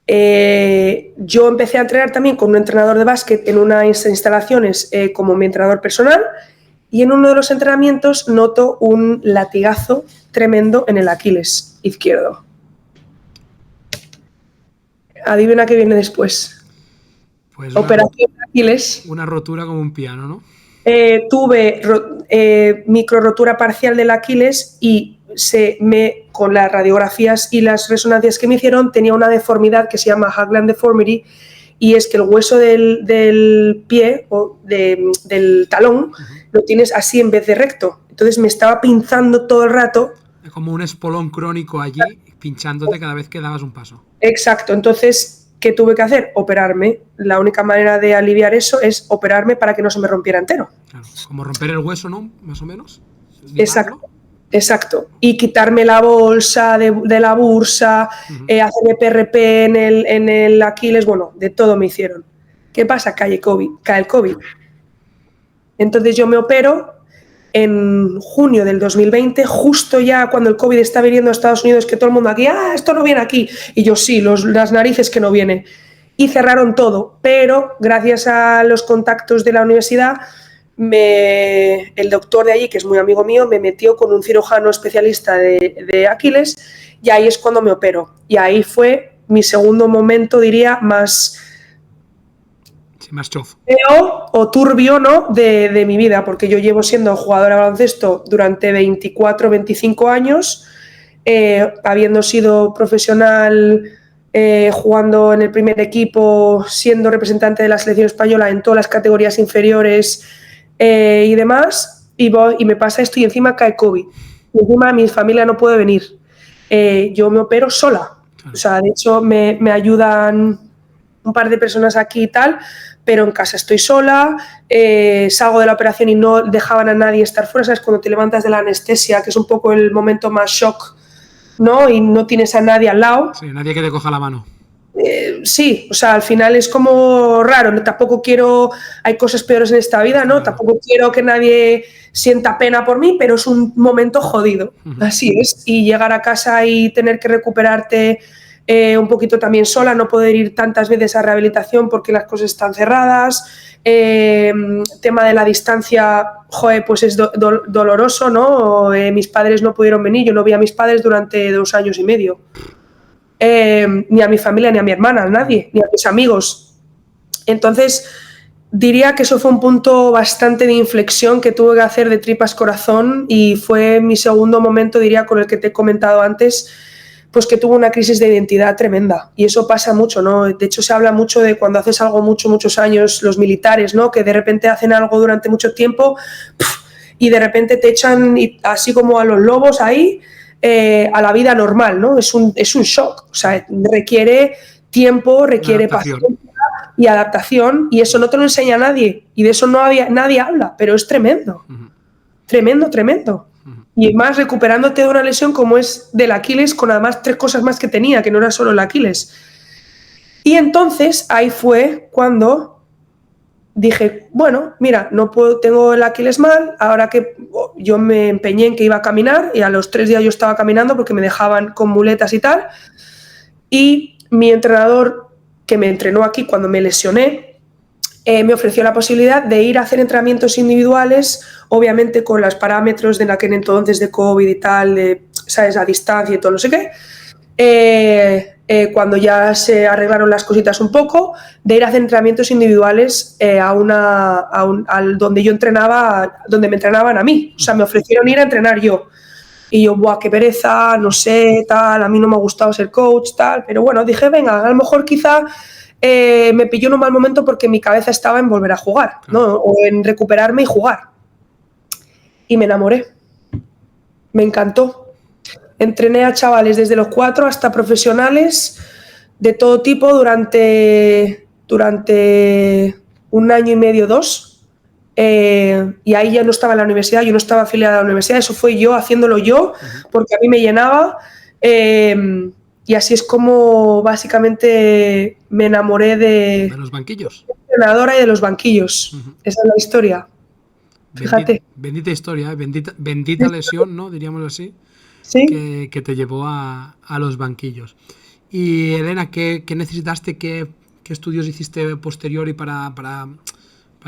Yo empecé a entrenar también con un entrenador de básquet en unas instalaciones como mi entrenador personal, y en uno de los entrenamientos noto un latigazo tremendo en el Aquiles izquierdo. Adivina qué viene después. Pues Operación de Aquiles. una rotura como un piano, ¿no? Tuve micro rotura parcial del Aquiles y con las radiografías y las resonancias que me hicieron tenía una deformidad que se llama Hagland deformity, y es que el hueso del pie o del talón lo tienes así en vez de recto. Entonces me estaba pinzando todo el rato. Como un espolón crónico allí, pinchándote cada vez que dabas un paso. Exacto. Entonces, ¿qué tuve que hacer? Operarme. La única manera de aliviar eso es operarme para que no se me rompiera entero. Claro, como romper el hueso, ¿no? Más o menos. Exacto. Exacto. Y quitarme la bolsa de la bursa, hacerme PRP en el Aquiles, bueno, de todo me hicieron. ¿Qué pasa? Cae el COVID. Entonces yo me opero en junio del 2020, justo ya cuando el COVID está viniendo a Estados Unidos, que todo el mundo aquí, esto no viene aquí. Y yo sí, las narices que no viene. Y cerraron todo, pero gracias a los contactos de la universidad, el doctor de allí, que es muy amigo mío, me metió con un cirujano especialista de Aquiles, y ahí es cuando me opero. Y ahí fue mi segundo momento, diría, más feo o turbio, ¿no? de mi vida, porque yo llevo siendo jugadora de baloncesto durante 24, 25 años, habiendo sido profesional, jugando en el primer equipo, siendo representante de la selección española en todas las categorías inferiores, y demás, y me pasa esto y encima cae COVID. Y encima mi familia no puede venir. Yo me opero sola. O sea, de hecho me ayudan un par de personas aquí y tal, pero en casa estoy sola, salgo de la operación y no dejaban a nadie estar fuera. ¿Sabes? Cuando te levantas de la anestesia, que es un poco el momento más shock, ¿no? Y no tienes a nadie al lado. Sí, nadie que te coja la mano. Sí, o sea, al final es como raro, ¿no? Tampoco quiero, hay cosas peores en esta vida, ¿no? Tampoco quiero que nadie sienta pena por mí, pero es un momento jodido, así es. Y llegar a casa y tener que recuperarte un poquito también sola, no poder ir tantas veces a rehabilitación porque las cosas están cerradas, tema de la distancia, joder, pues es doloroso, ¿no? Mis padres no pudieron venir, yo no vi a mis padres durante 2 años y medio. Ni a mi familia, ni a mi hermana, a nadie, ni a mis amigos. Entonces, diría que eso fue un punto bastante de inflexión que tuve que hacer de tripas corazón, y fue mi segundo momento, diría, con el que te he comentado antes, pues que tuve una crisis de identidad tremenda. Y eso pasa mucho, ¿no? De hecho, se habla mucho de cuando haces algo muchos años, los militares, ¿no? Que de repente hacen algo durante mucho tiempo y de repente te echan así como a los lobos ahí, a la vida normal, ¿no? Es un shock, o sea, requiere tiempo, requiere paciencia y adaptación, y eso no te lo enseña nadie, y de eso nadie habla, pero es tremendo, tremendo. Y más recuperándote de una lesión como es del Aquiles, con además 3 cosas más que tenía, que no era solo el Aquiles. Y entonces ahí fue cuando dije, bueno, mira, tengo el Aquiles mal, ahora que yo me empeñé en que iba a caminar, y a los 3 días yo estaba caminando porque me dejaban con muletas y tal, y mi entrenador, que me entrenó aquí cuando me lesioné, me ofreció la posibilidad de ir a hacer entrenamientos individuales, obviamente con los parámetros de aquel entonces de COVID y tal, ¿sabes? A distancia y todo, no sé qué. Cuando ya se arreglaron las cositas un poco, de ir a hacer entrenamientos individuales donde yo entrenaba, donde me entrenaban a mí. O sea, me ofrecieron ir a entrenar yo. Y yo, ¡buah, qué pereza! No sé, tal, a mí no me ha gustado ser coach, tal. Pero bueno, dije, venga, a lo mejor quizá me pilló en un mal momento porque mi cabeza estaba en volver a jugar, ¿no? O en recuperarme y jugar. Y me enamoré. Me encantó. Entrené a chavales desde los 4 hasta profesionales de todo tipo durante 1 año y medio, 2. Y ahí ya no estaba en la universidad, yo no estaba afiliada a la universidad, eso fue yo haciéndolo yo, porque a mí me llenaba. Y así es como básicamente me enamoré de los banquillos. De entrenadora y de los banquillos. Esa es la historia. Fíjate. Bendita historia, bendita lesión, ¿no? Diríamos así. Sí. que te llevó a los banquillos. Y Elena, ¿qué necesitaste, qué estudios hiciste posteriori para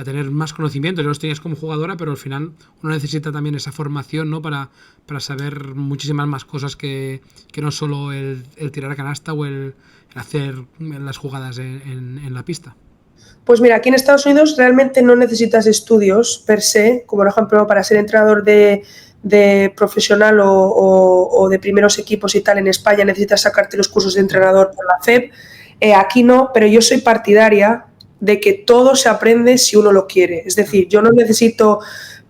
tener más conocimiento? Ya los tenías como jugadora, pero al final uno necesita también esa formación, ¿no? Para saber muchísimas más cosas que no solo el tirar a canasta o el hacer las jugadas en la pista. Pues mira, aquí en Estados Unidos realmente no necesitas estudios per se, como por ejemplo para ser entrenador de profesional o de primeros equipos y tal. En España necesitas sacarte los cursos de entrenador por la FEP. Aquí no, pero yo soy partidaria de que todo se aprende si uno lo quiere. Es decir, yo no necesito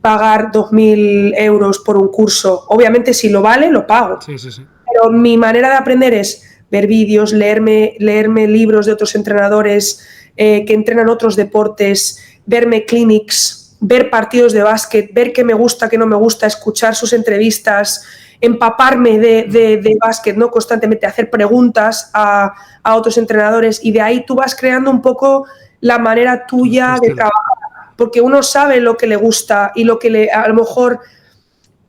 pagar 2.000 euros por un curso. Obviamente si lo vale, lo pago. Sí, sí, sí. Pero mi manera de aprender es ver vídeos, leerme libros de otros entrenadores que entrenan otros deportes, verme clinics, ver partidos de básquet, ver qué me gusta, qué no me gusta, escuchar sus entrevistas, empaparme de básquet, ¿no? Constantemente, hacer preguntas a otros entrenadores, y de ahí tú vas creando un poco la manera tuya de trabajar, porque uno sabe lo que le gusta y lo que a lo mejor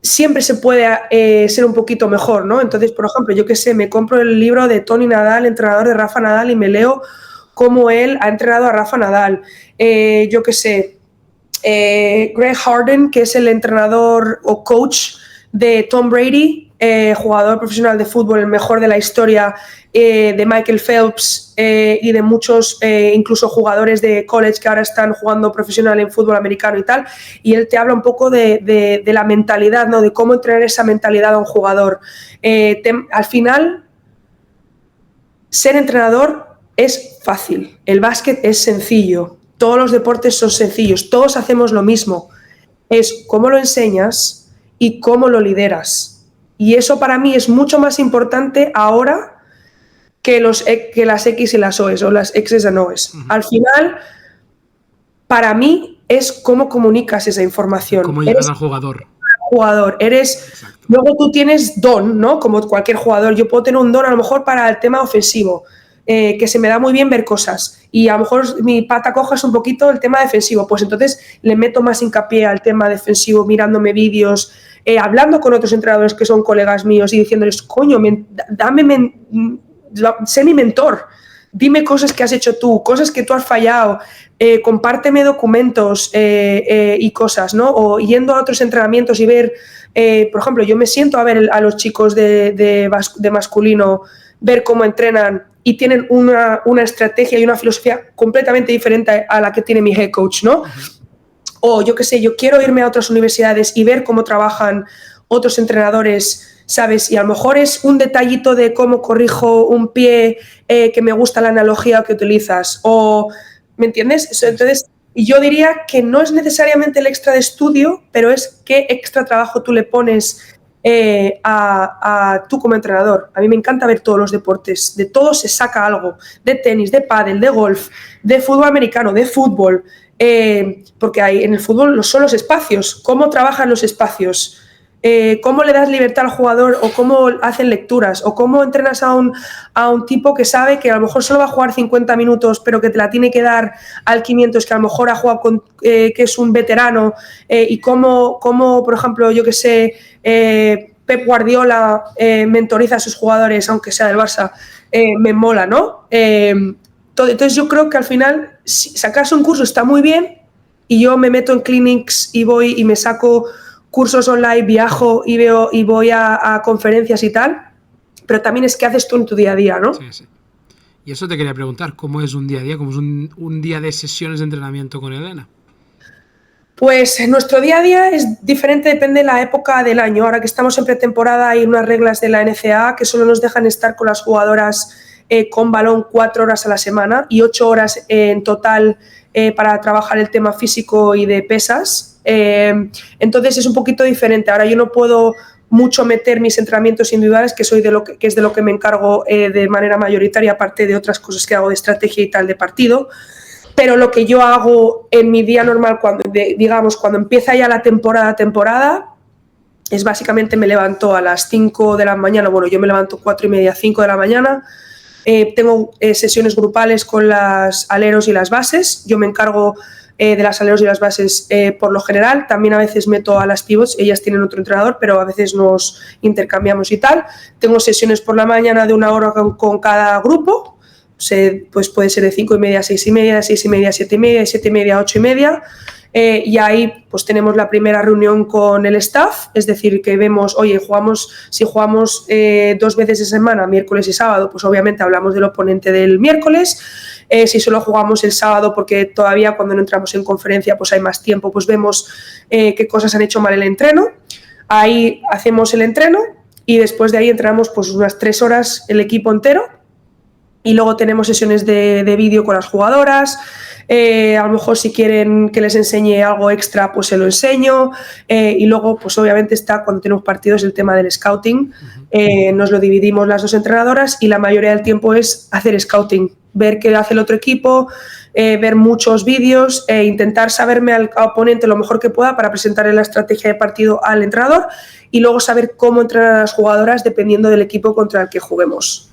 siempre se puede ser un poquito mejor, ¿no? Entonces, por ejemplo, yo qué sé, me compro el libro de Tony Nadal, entrenador de Rafa Nadal, y me leo cómo él ha entrenado a Rafa Nadal. Yo qué sé, Greg Harden, que es el entrenador o coach de Tom Brady, jugador profesional de fútbol, el mejor de la historia, de Michael Phelps y de muchos, incluso jugadores de college que ahora están jugando profesional en fútbol americano y tal, y él te habla un poco de la mentalidad, ¿no? De cómo entrenar esa mentalidad a un jugador. Al final, ser entrenador es fácil, el básquet es sencillo, todos los deportes son sencillos, todos hacemos lo mismo, es cómo lo enseñas y cómo lo lideras. Y eso para mí es mucho más importante ahora que las X y las O's, o las X's y O's. Al final, para mí es cómo comunicas esa información. Cómo llegas al jugador. Exacto. Luego tú tienes don, ¿no? Como cualquier jugador. Yo puedo tener un don a lo mejor para el tema ofensivo, que se me da muy bien ver cosas, y a lo mejor mi pata coja es un poquito el tema defensivo, pues entonces le meto más hincapié al tema defensivo, mirándome vídeos, hablando con otros entrenadores que son colegas míos y diciéndoles, coño, sé mi mentor, dime cosas que has hecho tú, cosas que tú has fallado, compárteme documentos y cosas, ¿no? O yendo a otros entrenamientos y ver, por ejemplo, yo me siento a ver a los chicos de masculino, ver cómo entrenan, y tienen una estrategia y una filosofía completamente diferente a la que tiene mi head coach, ¿no? O yo qué sé, yo quiero irme a otras universidades y ver cómo trabajan otros entrenadores, ¿sabes? Y a lo mejor es un detallito de cómo corrijo un pie, que me gusta la analogía que utilizas, o, ¿me entiendes? Entonces, yo diría que no es necesariamente el extra de estudio, pero es qué extra trabajo tú le pones a tú como entrenador. A mí me encanta ver todos los deportes, de todo se saca algo, de tenis, de pádel, de golf, de fútbol americano, de fútbol, porque en el fútbol son los espacios, cómo trabajan los espacios, cómo le das libertad al jugador, o cómo hacen lecturas, o cómo entrenas a un tipo que sabe que a lo mejor solo va a jugar 50 minutos, pero que te la tiene que dar al 500, que a lo mejor ha jugado que es un veterano, y cómo, por ejemplo, yo que sé, Pep Guardiola mentoriza a sus jugadores, aunque sea del Barça, me mola, ¿no? Entonces yo creo que al final sacarse un curso está muy bien, y yo me meto en clinics y voy y me saco cursos online, viajo y voy a conferencias y tal, pero también es qué haces tú en tu día a día, ¿no? Sí, sí. Y eso te quería preguntar, ¿cómo es un día a día? ¿Cómo es un día de sesiones de entrenamiento con Elena? Pues nuestro día a día es diferente, depende de la época del año. Ahora que estamos en pretemporada, hay unas reglas de la NCAA que solo nos dejan estar con las jugadoras con balón 4 horas a la semana y 8 horas en total para trabajar el tema físico y de pesas. Entonces es un poquito diferente. Ahora yo no puedo mucho meter mis entrenamientos individuales, que es de lo que me encargo de manera mayoritaria, aparte de otras cosas que hago de estrategia y tal de partido. Pero lo que yo hago en mi día normal, cuando empieza ya la temporada, es básicamente me levanto a las 5 de la mañana, bueno, yo me levanto 4:30, 5 de la mañana, tengo sesiones grupales con las aleros y las bases, yo me encargo de las aleros y las bases por lo general. También a veces meto a las pivots, ellas tienen otro entrenador, pero a veces nos intercambiamos y tal. Tengo sesiones por la mañana de 1 hora con cada grupo. Pues puede ser de 5:30 a 6:30, de 6:30 a 7:30, de 7:30 a 8:30. Y ahí pues tenemos la primera reunión con el staff, es decir, que vemos, oye, si jugamos 2 veces a semana, miércoles y sábado, pues obviamente hablamos del oponente del miércoles. Si solo jugamos el sábado, porque todavía cuando no entramos en conferencia pues hay más tiempo, pues vemos qué cosas han hecho mal el entreno. Ahí hacemos el entreno y después de ahí entrenamos pues unas 3 horas el equipo entero. Y luego tenemos sesiones de vídeo con las jugadoras. A lo mejor si quieren que les enseñe algo extra, pues se lo enseño. Y luego, pues obviamente está cuando tenemos partidos el tema del scouting. Nos lo dividimos las 2 entrenadoras y la mayoría del tiempo es hacer scouting, ver qué hace el otro equipo, ver muchos vídeos e intentar saberme al oponente lo mejor que pueda para presentarle la estrategia de partido al entrenador y luego saber cómo entrenar a las jugadoras dependiendo del equipo contra el que juguemos.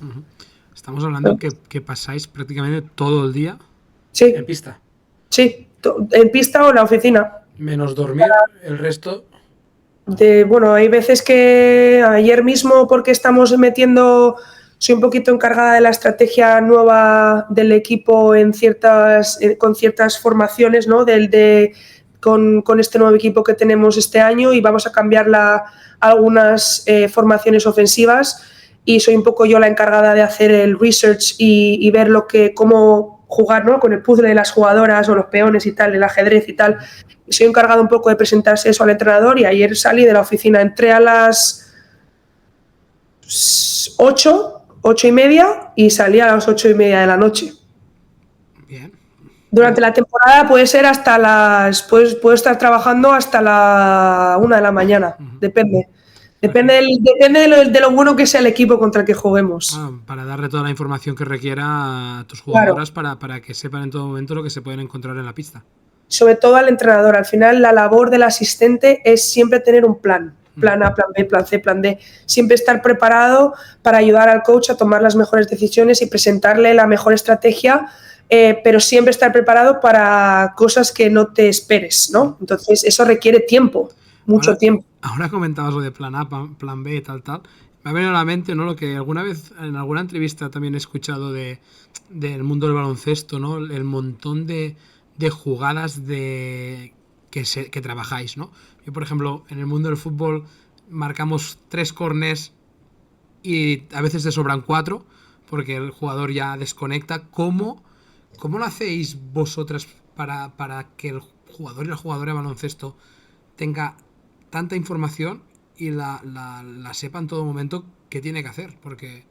Estamos hablando que pasáis prácticamente todo el día en pista. Sí, en pista o en la oficina. Menos dormir, el resto... Bueno, hay veces que ayer mismo, porque estamos soy un poquito encargada de la estrategia nueva del equipo con ciertas formaciones, ¿no? Con este nuevo equipo que tenemos este año y vamos a cambiar algunas formaciones ofensivas. Y soy un poco yo la encargada de hacer el research y ver cómo jugar, ¿no? Con el puzzle de las jugadoras o los peones y tal, el ajedrez y tal. Y soy encargada un poco de presentarse eso al entrenador y ayer salí de la oficina, entré a las 8:30 y salí a las 8:30 de la noche. Bien. Durante la temporada puede ser puedo estar trabajando hasta la 1 de la mañana, depende. Depende de lo bueno que sea el equipo contra el que juguemos. Para darle toda la información que requiera a tus jugadoras, claro, para que sepan en todo momento lo que se pueden encontrar en la pista. Sobre todo al entrenador. Al final, la labor del asistente es siempre tener un plan. Plan A, plan B, plan C, plan D. Siempre estar preparado para ayudar al coach a tomar las mejores decisiones y presentarle la mejor estrategia, pero siempre estar preparado para cosas que no te esperes, ¿no? Entonces, eso requiere tiempo, mucho tiempo. Ahora comentabas lo de plan A, plan B, tal. Me ha venido a la mente, ¿no? Lo que alguna vez en alguna entrevista también he escuchado del mundo del baloncesto, ¿no? El montón de jugadas que trabajáis, ¿no? Yo, por ejemplo, en el mundo del fútbol marcamos 3 corners y a veces te sobran 4 porque el jugador ya desconecta. ¿Cómo lo hacéis vosotras para que el jugador y la jugadora de baloncesto tenga tanta información y la sepa en todo momento qué tiene que hacer? Porque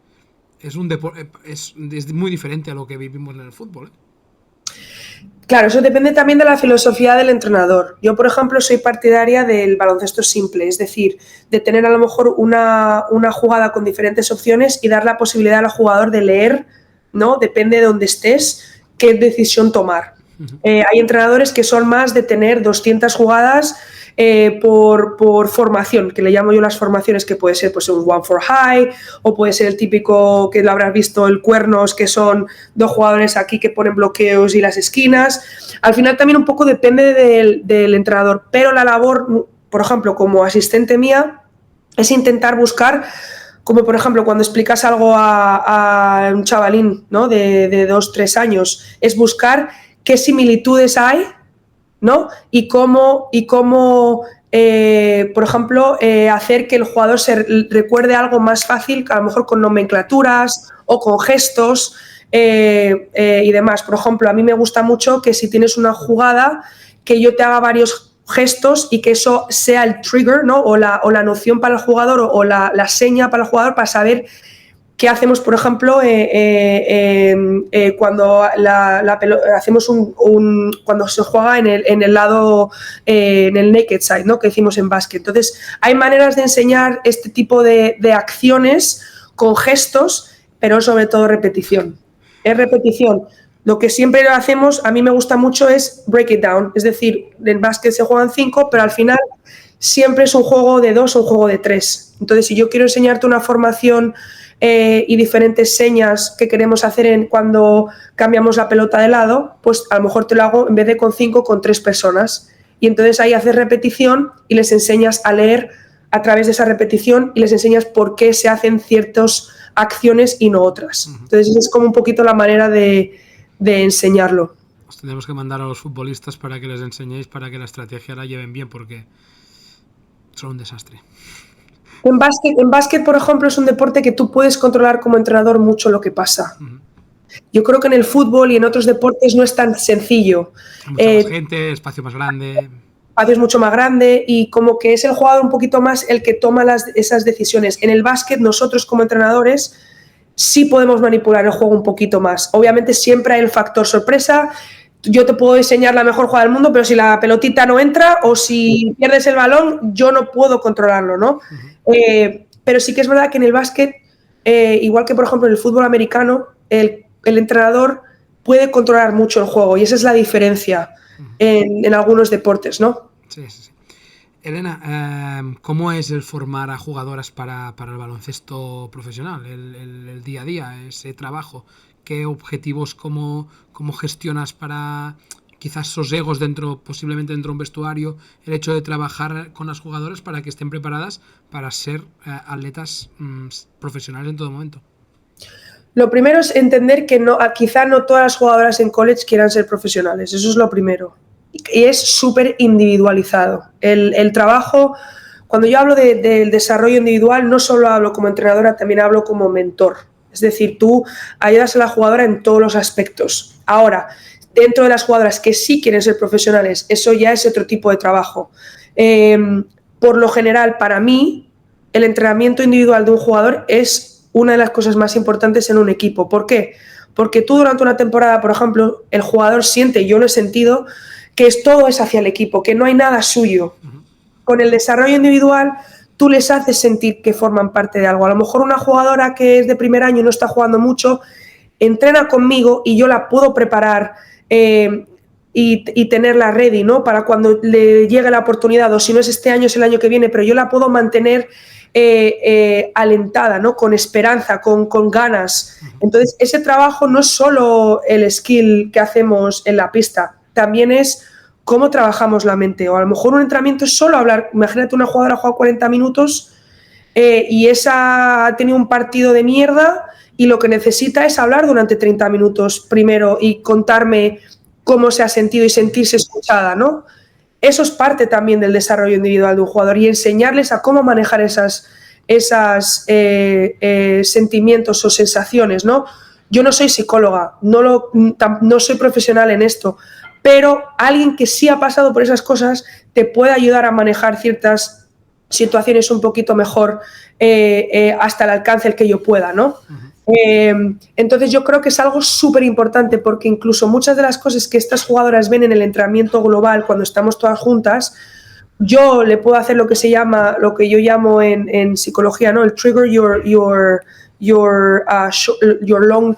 es un deporte, es muy diferente a lo que vivimos en el fútbol, ¿eh? Claro, eso depende también de la filosofía del entrenador. Yo, por ejemplo, soy partidaria del baloncesto simple, es decir, de tener a lo mejor una jugada con diferentes opciones y dar la posibilidad al jugador de leer, ¿no? Depende de dónde estés, qué decisión tomar. Hay entrenadores que son más de tener 200 jugadas por formación, que le llamo yo las formaciones, que puede ser pues un 1-4 high o puede ser el típico que lo habrás visto, el cuernos, que son 2 jugadores aquí que ponen bloqueos y las esquinas. Al final también un poco depende del entrenador, pero la labor, por ejemplo, como asistente mía, es intentar buscar, como por ejemplo cuando explicas algo a un chavalín, ¿no? de 2-3 años, es buscar qué similitudes hay, ¿no? Y cómo por ejemplo, hacer que el jugador se recuerde algo más fácil, a lo mejor con nomenclaturas o con gestos y demás. Por ejemplo, a mí me gusta mucho que si tienes una jugada, que yo te haga varios gestos y que eso sea el trigger, ¿no? o la noción para el jugador o la seña para el jugador para saber qué hacemos, por ejemplo, cuando hacemos cuando se juega en el lado, en el naked side, ¿no? Que hicimos en básquet. Entonces, hay maneras de enseñar este tipo de acciones con gestos, pero sobre todo repetición. Es repetición. Lo que siempre hacemos, a mí me gusta mucho, es break it down. Es decir, en básquet se juegan 5, pero al final siempre es un juego de 2 o un juego de 3. Entonces, si yo quiero enseñarte una formación y diferentes señas que queremos hacer cuando cambiamos la pelota de lado, pues a lo mejor te lo hago en vez de con 5, con 3 personas. Y entonces ahí haces repetición y les enseñas a leer a través de esa repetición y les enseñas por qué se hacen ciertas acciones y no otras. Entonces es como un poquito la manera de enseñarlo. Os tenemos que mandar a los futbolistas para que les enseñéis, para que la estrategia la lleven bien, porque son un desastre. En básquet, por ejemplo, es un deporte que tú puedes controlar como entrenador mucho lo que pasa. Yo creo que en el fútbol y en otros deportes no es tan sencillo. Hay mucha más gente, espacio más grande. Espacio es mucho más grande y como que es el jugador un poquito más el que toma esas decisiones. En el básquet, nosotros como entrenadores sí podemos manipular el juego un poquito más. Obviamente siempre hay el factor sorpresa. Yo te puedo diseñar la mejor jugada del mundo, pero si la pelotita no entra o si pierdes el balón, yo no puedo controlarlo, ¿no? Pero sí que es verdad que en el básquet, igual que por ejemplo en el fútbol americano, el entrenador puede controlar mucho el juego y esa es la diferencia en algunos deportes, ¿no? Sí. Elena, ¿cómo es el formar a jugadoras para el baloncesto profesional, el día a día, ese trabajo? ¿Qué objetivos, cómo gestionas para quizás esos egos posiblemente dentro de un vestuario, el hecho de trabajar con las jugadoras para que estén preparadas para ser atletas profesionales en todo momento? Lo primero es entender que quizá no todas las jugadoras en college quieran ser profesionales, eso es lo primero. Y es súper individualizado. El trabajo, cuando yo hablo del desarrollo individual, no solo hablo como entrenadora, también hablo como mentor. Es decir, tú ayudas a la jugadora en todos los aspectos. Ahora, dentro de las jugadoras que sí quieren ser profesionales, eso ya es otro tipo de trabajo. Por lo general, para mí, el entrenamiento individual de un jugador es una de las cosas más importantes en un equipo. ¿Por qué? Porque tú durante una temporada, por ejemplo, el jugador siente, yo lo he sentido, que todo es hacia el equipo, que no hay nada suyo. Con el desarrollo individual, tú les haces sentir que forman parte de algo. A lo mejor una jugadora que es de primer año y no está jugando mucho, entrena conmigo y yo la puedo preparar y tenerla ready, ¿no? Para cuando le llegue la oportunidad, o si no es este año, es el año que viene, pero yo la puedo mantener alentada, ¿no? Con esperanza, con ganas. Entonces, ese trabajo no es solo el skill que hacemos en la pista, también es cómo trabajamos la mente. O a lo mejor un entrenamiento es solo hablar. Imagínate una jugadora ha jugado 40 minutos y esa ha tenido un partido de mierda y lo que necesita es hablar durante 30 minutos primero y contarme cómo se ha sentido y sentirse escuchada, ¿no? Eso es parte también del desarrollo individual de un jugador y enseñarles a cómo manejar esas sentimientos o sensaciones, ¿no? Yo no soy psicóloga, no soy profesional en esto, pero alguien que sí ha pasado por esas cosas te puede ayudar a manejar ciertas situaciones un poquito mejor hasta el alcance el que yo pueda, ¿no? Entonces yo creo que es algo súper importante porque incluso muchas de las cosas que estas jugadoras ven en el entrenamiento global cuando estamos todas juntas, yo le puedo hacer lo que yo llamo en psicología, ¿no? El trigger your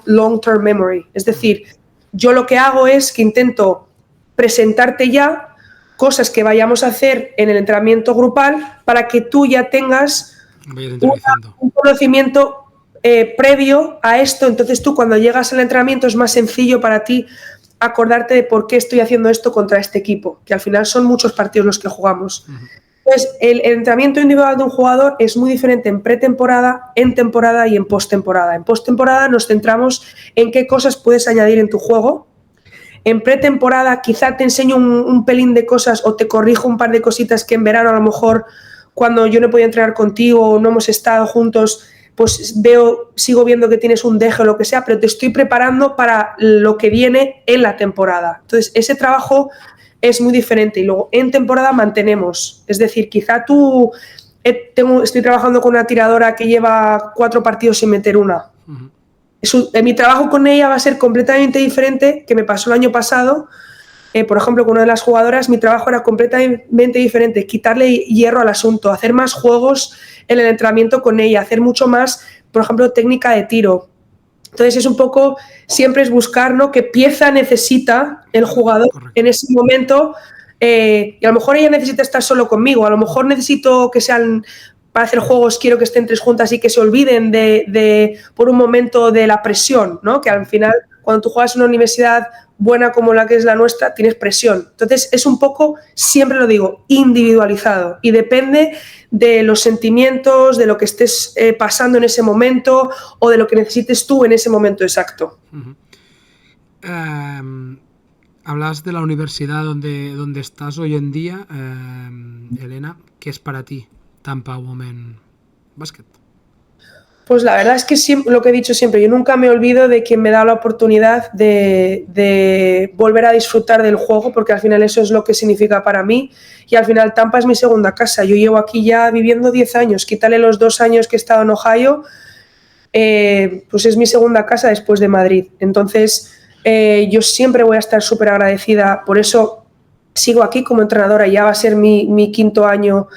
long-term memory. Es decir, yo lo que hago es que intento presentarte ya cosas que vayamos a hacer en el entrenamiento grupal para que tú ya tengas un conocimiento previo a esto. Entonces tú cuando llegas al entrenamiento es más sencillo para ti acordarte de por qué estoy haciendo esto contra este equipo, que al final son muchos partidos los que jugamos. Entonces el entrenamiento individual de un jugador es muy diferente en pretemporada, en temporada y en postemporada. En postemporada nos centramos en qué cosas puedes añadir en tu juego. En pretemporada quizá te enseño un pelín de cosas o te corrijo un par de cositas que en verano a lo mejor cuando yo no podía entrenar contigo o no hemos estado juntos, pues sigo viendo que tienes un deje o lo que sea, pero te estoy preparando para lo que viene en la temporada. Entonces ese trabajo es muy diferente y luego en temporada mantenemos. Es decir, quizá estoy trabajando con una tiradora que lleva 4 partidos sin meter una. Mi trabajo con ella va a ser completamente diferente que me pasó el año pasado. Por ejemplo, con una de las jugadoras, mi trabajo era completamente diferente, quitarle hierro al asunto, hacer más juegos en el entrenamiento con ella, hacer mucho más, por ejemplo, técnica de tiro. Entonces es un poco, siempre es buscar, ¿no?, qué pieza necesita el jugador. Correcto. En ese momento, y a lo mejor ella necesita estar solo conmigo, a lo mejor necesito que sean para hacer juegos quiero que estén 3 juntas y que se olviden por un momento de la presión, ¿no? Que al final, cuando tú juegas en una universidad buena como la que es la nuestra, tienes presión. Entonces, es un poco, siempre lo digo, individualizado y depende de los sentimientos, de lo que estés pasando en ese momento o de lo que necesites tú en ese momento exacto. Hablas de la universidad donde estás hoy en día, Elena. ¿Qué es para ti Tampa Women Basket? Pues la verdad es que siempre, lo que he dicho siempre, yo nunca me olvido de quien me da la oportunidad de volver a disfrutar del juego, porque al final eso es lo que significa para mí, y al final Tampa es mi segunda casa. Yo llevo aquí ya viviendo 10 años, quítale los 2 años que he estado en Ohio, pues es mi segunda casa después de Madrid. Entonces yo siempre voy a estar súper agradecida, por eso sigo aquí como entrenadora, ya va a ser mi 5º año,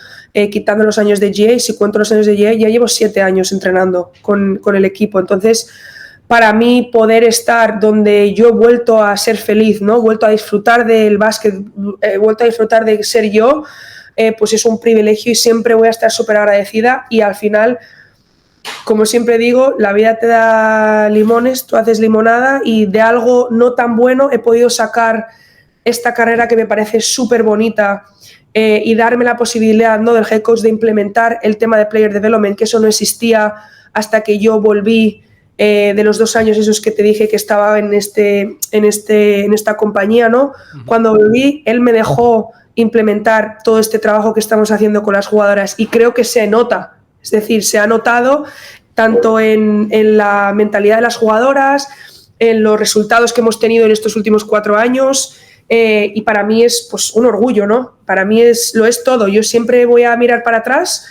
quitando los años de GA. Si cuento los años de GA, ya llevo 7 años entrenando con el equipo. Entonces, para mí poder estar donde yo he vuelto a ser feliz, ¿no? He vuelto a disfrutar del básquet, he vuelto a disfrutar de ser yo, pues es un privilegio y siempre voy a estar súper agradecida. Y al final, como siempre digo, la vida te da limones, tú haces limonada, y de algo no tan bueno he podido sacar esta carrera que me parece súper bonita, y darme la posibilidad, ¿no?, del head coach de implementar el tema de player development, que eso no existía hasta que yo volví de los 2 años esos que te dije que estaba en esta compañía, ¿no? Cuando volví, él me dejó implementar todo este trabajo que estamos haciendo con las jugadoras, y creo que se nota, es decir, se ha notado tanto en la mentalidad de las jugadoras, en los resultados que hemos tenido en estos últimos 4 años. Y para mí es, pues, un orgullo, ¿no? Para mí lo es todo. Yo siempre voy a mirar para atrás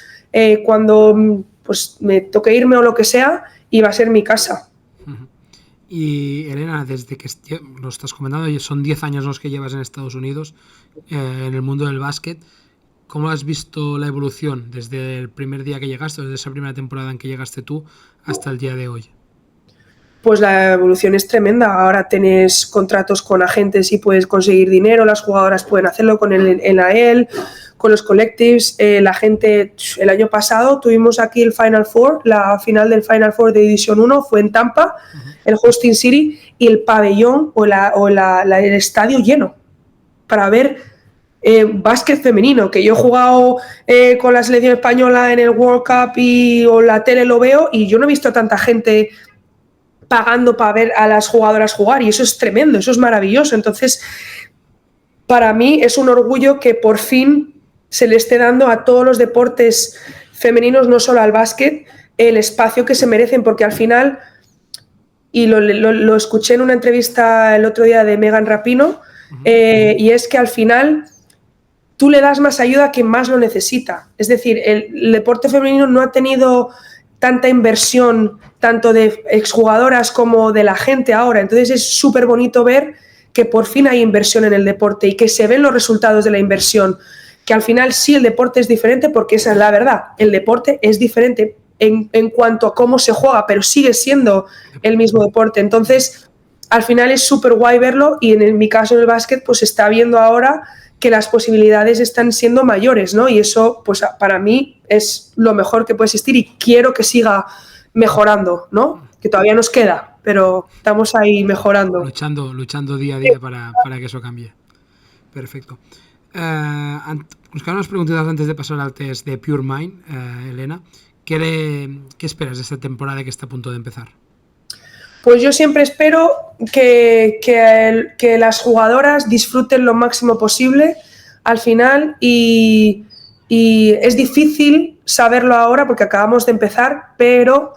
cuando pues me toque irme o lo que sea, y va a ser mi casa. Y Elena, desde que lo estás comentando, son 10 años los que llevas en Estados Unidos, en el mundo del básquet. ¿Cómo has visto la evolución desde el primer día que llegaste, desde esa primera temporada en que llegaste tú, hasta el día de hoy? Pues la evolución es tremenda. Ahora tienes contratos con agentes y puedes conseguir dinero, las jugadoras pueden hacerlo con el NIL, con los collectives. La gente, el año pasado tuvimos aquí el Final Four, la final del Final Four de División 1 fue en Tampa, el Hosting City, y el pabellón el estadio lleno para ver básquet femenino, que yo he jugado con la selección española en el World Cup o la tele lo veo, y yo no he visto a tanta gente pagando para ver a las jugadoras jugar, y eso es tremendo, eso es maravilloso. Entonces, para mí es un orgullo que por fin se le esté dando a todos los deportes femeninos, no solo al básquet, el espacio que se merecen, porque al final, y lo escuché en una entrevista el otro día de Megan Rapinoe, y es que al final tú le das más ayuda a quien más lo necesita. Es decir, el deporte femenino no ha tenido tanta inversión, tanto de exjugadoras como de la gente ahora. Entonces es súper bonito ver que por fin hay inversión en el deporte y que se ven los resultados de la inversión, que al final sí, el deporte es diferente, porque esa es la verdad, el deporte es diferente en cuanto a cómo se juega, pero sigue siendo el mismo deporte. Entonces, al final es súper guay verlo, y en mi caso en el básquet, pues se está viendo ahora que las posibilidades están siendo mayores, ¿no? Y eso, pues para mí es lo mejor que puede existir, y quiero que siga mejorando, ¿no? Que todavía nos queda, pero estamos ahí mejorando. Luchando día a día para que eso cambie. Perfecto. Nos quedan unas preguntitas antes de pasar al test de Pure Mind, Elena. ¿Qué esperas de esta temporada que está a punto de empezar? Pues yo siempre espero que las jugadoras disfruten lo máximo posible al final, y es difícil saberlo ahora porque acabamos de empezar, pero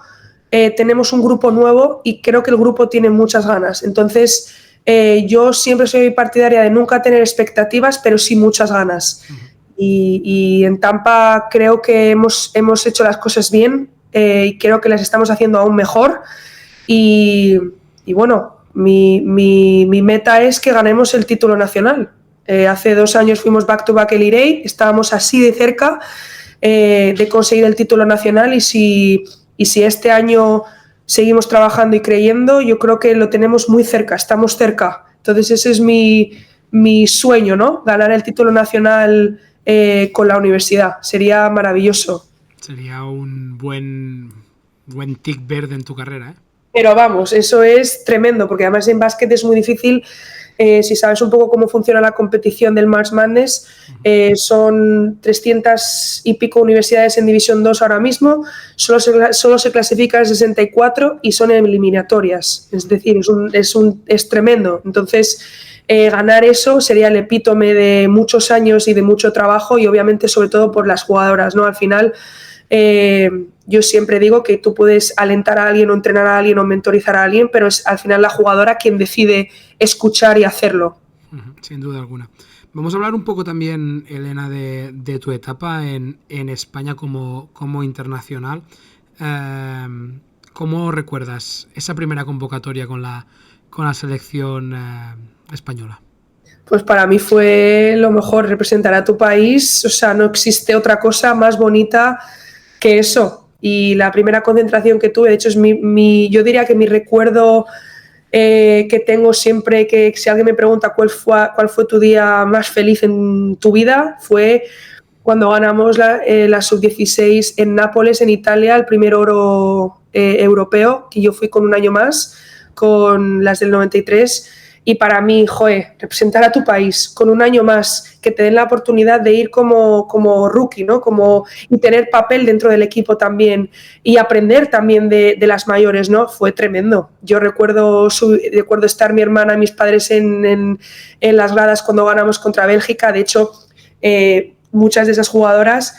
tenemos un grupo nuevo y creo que el grupo tiene muchas ganas. Entonces, yo siempre soy partidaria de nunca tener expectativas, pero sí muchas ganas. Y en Tampa creo que hemos hecho las cosas bien, y creo que las estamos haciendo aún mejor. Y bueno, mi meta es que ganemos el título nacional. Hace 2 años fuimos back-to-back Elite Eight, estábamos así de cerca de conseguir el título nacional, y si este año seguimos trabajando y creyendo, yo creo que lo tenemos muy cerca, estamos cerca. Entonces ese es mi sueño, ¿no? Ganar el título nacional con la universidad, sería maravilloso. Sería un buen tic verde en tu carrera, ¿eh? Pero vamos, eso es tremendo, porque además en básquet es muy difícil. Si sabes un poco cómo funciona la competición del March Madness, son 300 y pico universidades en División 2 ahora mismo, solo se clasifican 64 y son eliminatorias, es decir, es tremendo. Entonces, ganar eso sería el epítome de muchos años y de mucho trabajo y obviamente sobre todo por las jugadoras, ¿no? Al final, yo siempre digo que tú puedes alentar a alguien o entrenar a alguien o mentorizar a alguien, pero es al final la jugadora quien decide escuchar y hacerlo. Sin duda alguna. Vamos a hablar un poco también, Elena, de tu etapa en España como internacional. ¿Cómo recuerdas esa primera convocatoria con la selección española? Pues para mí fue lo mejor, representar a tu país, o sea, no existe otra cosa más bonita que eso. Y la primera concentración que tuve, de hecho, es yo diría que mi recuerdo que tengo siempre, que si alguien me pregunta cuál fue tu día más feliz en tu vida, fue cuando ganamos la sub-16 en Nápoles, en Italia, el primer oro europeo, que yo fui con un año más, con las del 93. Y para mí, joder, representar a tu país con un año más, que te den la oportunidad de ir como rookie, ¿no? Y tener papel dentro del equipo también y aprender también de las mayores, ¿no? Fue tremendo. Yo recuerdo estar mi hermana y mis padres en las gradas cuando ganamos contra Bélgica. De hecho, muchas de esas jugadoras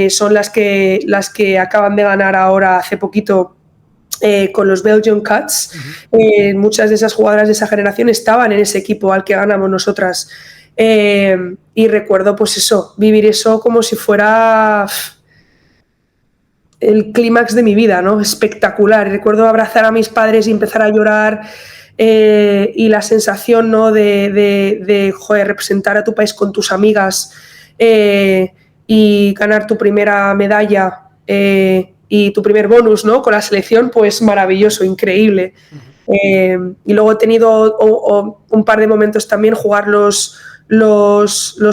son las que acaban de ganar ahora hace poquito con los Belgian Cats. Muchas de esas jugadoras de esa generación estaban en ese equipo al que ganamos nosotras. Y recuerdo, pues eso, vivir eso como si fuera el clímax de mi vida, ¿no? Espectacular. Y recuerdo abrazar a mis padres y empezar a llorar. Y la sensación, ¿no? de joder, representar a tu país con tus amigas y ganar tu primera medalla y tu primer bonus, ¿no? Con la selección, pues maravilloso, increíble. Y luego he tenido un par de momentos también jugar los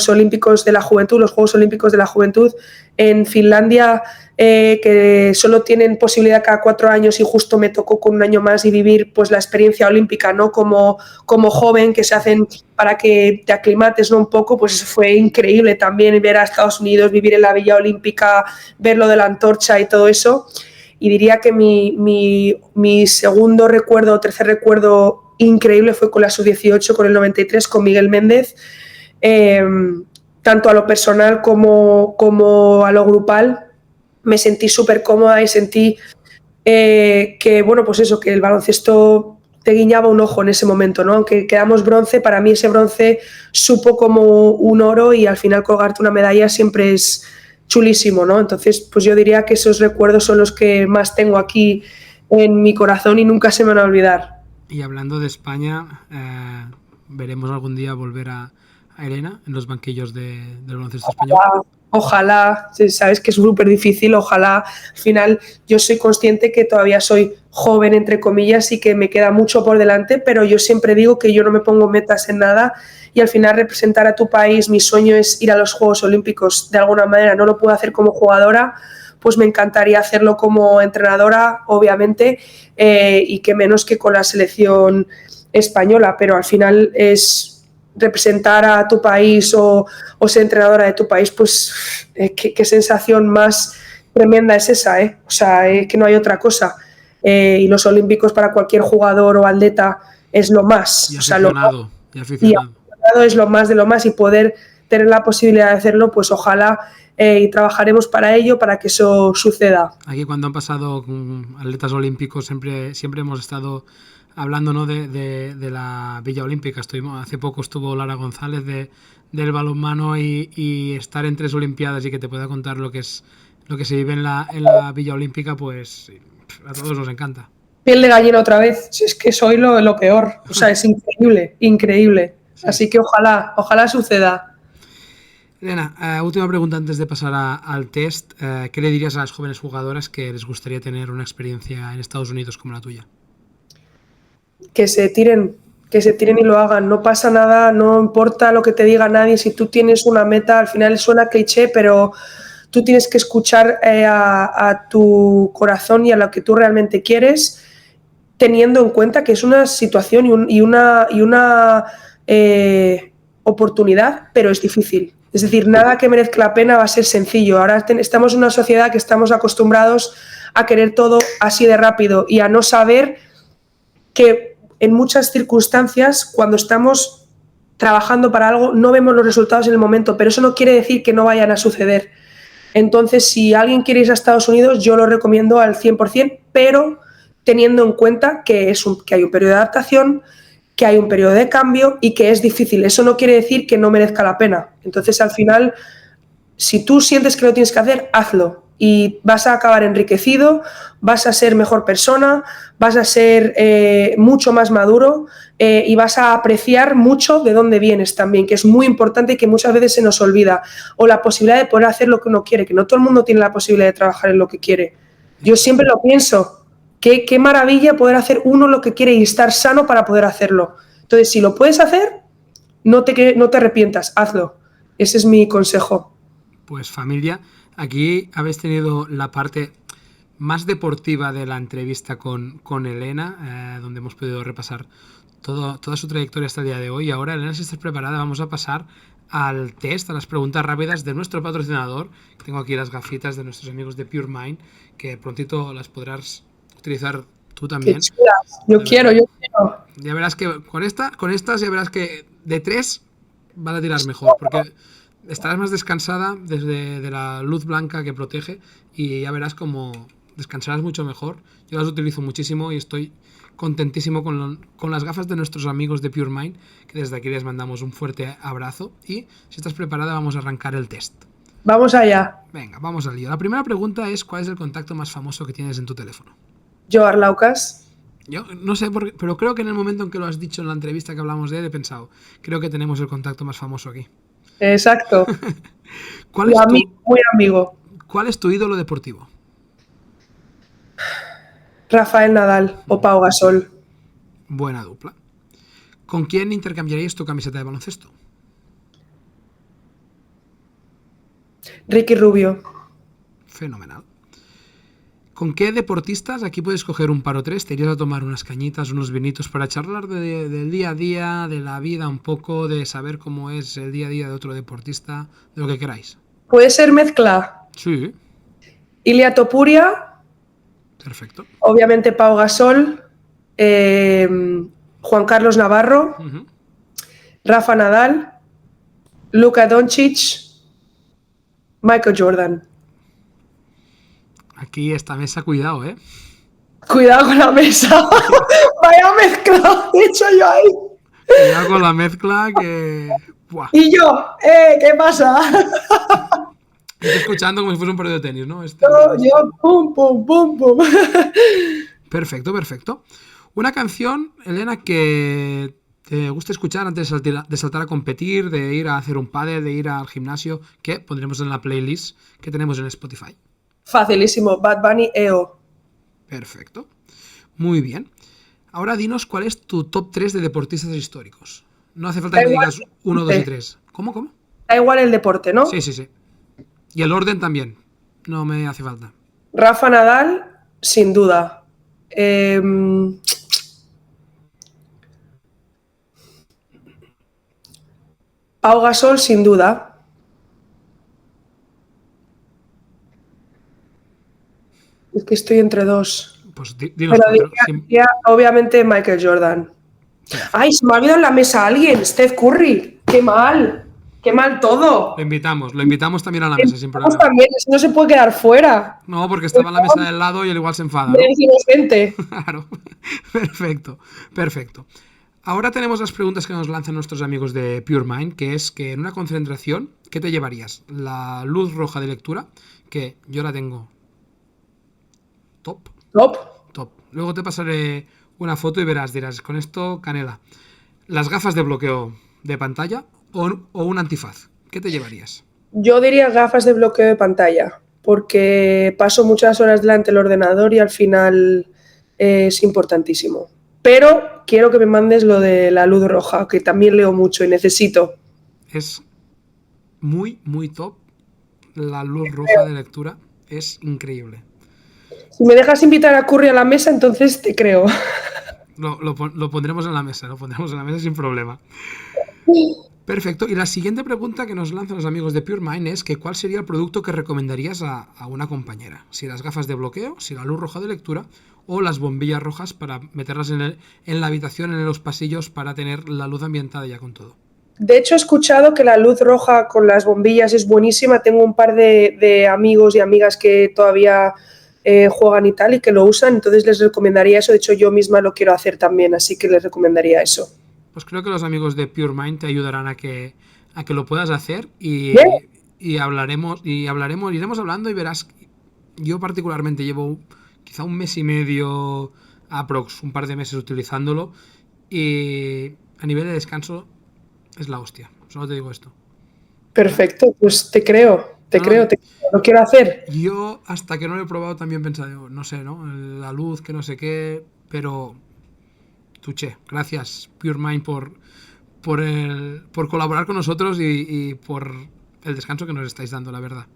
Olímpicos de la Juventud, los Juegos Olímpicos de la Juventud en Finlandia, que solo tienen posibilidad cada 4 años y justo me tocó con un año más y vivir pues la experiencia olímpica, ¿no? Como joven, que se hacen para que te aclimates, ¿no? Un poco, pues eso fue increíble también, ver a Estados Unidos, vivir en la Villa Olímpica, ver lo de la antorcha y todo eso. Y diría que mi segundo recuerdo o tercer recuerdo increíble fue con la sub-18, con el 93, con Miguel Méndez, tanto a lo personal como a lo grupal. Me sentí súper cómoda y sentí que, bueno, pues eso, que el baloncesto te guiñaba un ojo en ese momento, ¿no? Aunque quedamos bronce, para mí ese bronce supo como un oro y al final colgarte una medalla siempre es chulísimo, ¿no? Entonces, pues yo diría que esos recuerdos son los que más tengo aquí en mi corazón y nunca se me van a olvidar. Y hablando de España, veremos algún día volver a Elena en los banquillos del baloncesto español. Ojalá, sabes que es súper difícil, ojalá. Al final yo soy consciente que todavía soy joven, entre comillas, y que me queda mucho por delante, pero yo siempre digo que yo no me pongo metas en nada y al final representar a tu país, mi sueño es ir a los Juegos Olímpicos de alguna manera. No lo puedo hacer como jugadora, pues me encantaría hacerlo como entrenadora, obviamente, y que menos que con la selección española, pero al final es representar a tu país o ser entrenadora de tu país, pues qué sensación más tremenda es esa, ¿eh? O sea, que no hay otra cosa. Y los olímpicos para cualquier jugador o atleta es lo más. Y aficionado. Y aficionado es lo más de lo más y poder tener la posibilidad de hacerlo, pues ojalá y trabajaremos para ello, para que eso suceda. Aquí cuando han pasado atletas olímpicos siempre hemos estado hablando, ¿no? de la Villa Olímpica. Hace poco estuvo Lara González del balonmano y estar en 3 Olimpiadas y que te pueda contar lo que se vive en la Villa Olímpica, pues a todos nos encanta. Piel de gallina otra vez, si es que soy lo peor, o sea, es increíble, increíble. Sí. Así que ojalá suceda. Elena, última pregunta antes de pasar al test. ¿Qué le dirías a las jóvenes jugadoras que les gustaría tener una experiencia en Estados Unidos como la tuya? Que se tiren y lo hagan, no pasa nada, no importa lo que te diga nadie, si tú tienes una meta, al final suena cliché, pero tú tienes que escuchar a tu corazón y a lo que tú realmente quieres, teniendo en cuenta que es una situación y una oportunidad, pero es difícil. Es decir, nada que merezca la pena va a ser sencillo. Ahora estamos en una sociedad que estamos acostumbrados a querer todo así de rápido y a no saber que en muchas circunstancias, cuando estamos trabajando para algo, no vemos los resultados en el momento, pero eso no quiere decir que no vayan a suceder. Entonces, si alguien quiere ir a Estados Unidos, yo lo recomiendo al 100%, pero teniendo en cuenta que hay un periodo de adaptación, que hay un periodo de cambio y que es difícil. Eso no quiere decir que no merezca la pena. Entonces, al final, si tú sientes que lo tienes que hacer, hazlo. Y vas a acabar enriquecido, vas a ser mejor persona, vas a ser mucho más maduro y vas a apreciar mucho de dónde vienes también, que es muy importante y que muchas veces se nos olvida. O la posibilidad de poder hacer lo que uno quiere, que no todo el mundo tiene la posibilidad de trabajar en lo que quiere. Yo siempre lo pienso. Qué maravilla poder hacer uno lo que quiere y estar sano para poder hacerlo. Entonces, si lo puedes hacer, no te arrepientas, hazlo. Ese es mi consejo. Pues familia, aquí habéis tenido la parte más deportiva de la entrevista con Elena, donde hemos podido repasar toda su trayectoria hasta el día de hoy. Y ahora, Elena, si estás preparada, vamos a pasar al test, a las preguntas rápidas de nuestro patrocinador. Tengo aquí las gafitas de nuestros amigos de Pure Mind, que prontito las podrás utilizar tú también. Qué chulas. Yo quiero. Ya verás que con estas ya verás que de 3 van a tirar mejor, porque estarás más descansada desde de la luz blanca que protege y ya verás como descansarás mucho mejor. Yo las utilizo muchísimo y estoy contentísimo con las gafas de nuestros amigos de Pure Mind, que desde aquí les mandamos un fuerte abrazo. Y si estás preparada, vamos a arrancar el test. Vamos allá. Venga, vamos al lío. La primera pregunta es: ¿cuál es el contacto más famoso que tienes en tu teléfono? Yo, Arlaucas. Yo no sé por qué, pero creo que en el momento en que lo has dicho en la entrevista que hablamos de él, he pensado, creo que tenemos el contacto más famoso aquí. Exacto. ¿Cuál es muy amigo. ¿Cuál es tu ídolo deportivo? Rafael Nadal o Pau Gasol. Buena dupla. ¿Con quién intercambiarías tu camiseta de baloncesto? Ricky Rubio. Fenomenal. ¿Con qué deportistas, aquí puedes coger un par o tres, te irías a tomar unas cañitas, unos vinitos para charlar del día a día, de la vida un poco, de saber cómo es el día a día de otro deportista, de lo que queráis? ¿Puede ser mezcla? Sí. Ilia Topuria. Perfecto. Obviamente Pau Gasol. Juan Carlos Navarro. Rafa Nadal. Luka Doncic. Michael Jordan. Aquí esta mesa, cuidado, ¿eh? Cuidado con la mesa. Vaya mezcla, he hecho yo ahí. Cuidado con la mezcla que... ¡Buah! Y yo, ¿qué pasa? Estoy escuchando como si fuese un partido de tenis, ¿no? Yo, pum, pum, pum, pum. Perfecto, perfecto. Una canción, Elena, que te gusta escuchar antes de saltar a competir, de ir a hacer un pádel, de ir al gimnasio, que pondremos en la playlist que tenemos en Spotify. Facilísimo, Bad Bunny, EO. Perfecto. Muy bien. Ahora dinos cuál es tu top 3 de deportistas históricos. No hace falta que digas 1, 2 y 3. ¿Cómo? Da igual el deporte, ¿no? Sí. Y el orden también. No me hace falta. Rafa Nadal, sin duda. Pau Gasol, sin duda. Es que estoy entre dos. Pues dinos pero diría, obviamente Michael Jordan. ¡Ay, se me ha olvidado en la mesa alguien! Steph Curry. ¡Qué mal! ¡Qué mal todo! Lo invitamos también a la mesa, sin problema. También, no se puede quedar fuera. No, porque estaba en la mesa del lado y él igual se enfada, ¿no? Gente. Claro. Perfecto. Ahora tenemos las preguntas que nos lanzan nuestros amigos de Pure Mind, que es que en una concentración, ¿qué te llevarías? La luz roja de lectura, que yo la tengo top. Luego te pasaré una foto y dirás, con esto, canela. Las gafas de bloqueo de pantalla o un antifaz, ¿qué te llevarías? Yo diría gafas de bloqueo de pantalla, porque paso muchas horas delante del ordenador y al final es importantísimo. Pero quiero que me mandes lo de la luz roja, que también leo mucho y necesito. Es muy, muy top. la luz roja de lectura es increíble. Si me dejas invitar a Curry a la mesa, entonces te creo. Lo pondremos en la mesa, sin problema. Perfecto. Y la siguiente pregunta que nos lanzan los amigos de Pure Mind es que ¿cuál sería el producto que recomendarías a una compañera? Si las gafas de bloqueo, si la luz roja de lectura o las bombillas rojas para meterlas en la habitación, en los pasillos, para tener la luz ambientada ya con todo. De hecho, he escuchado que la luz roja con las bombillas es buenísima. Tengo un par de amigos y amigas que todavía juegan y tal y que lo usan, entonces les recomendaría eso. De hecho, yo misma lo quiero hacer también, así que les recomendaría eso. Pues creo que los amigos de Pure Mind te ayudarán a que lo puedas hacer y iremos hablando y verás. Yo particularmente llevo quizá un mes y medio, aprox, un par de meses utilizándolo y a nivel de descanso es la hostia. Solo te digo esto. Perfecto, pues te creo, No, lo quiero hacer. yo hasta que no lo he probado también pensaba, no sé, ¿no? La luz, que no sé qué, pero tuché. Gracias, Pure Mind, por colaborar con nosotros y por el descanso que nos estáis dando, la verdad.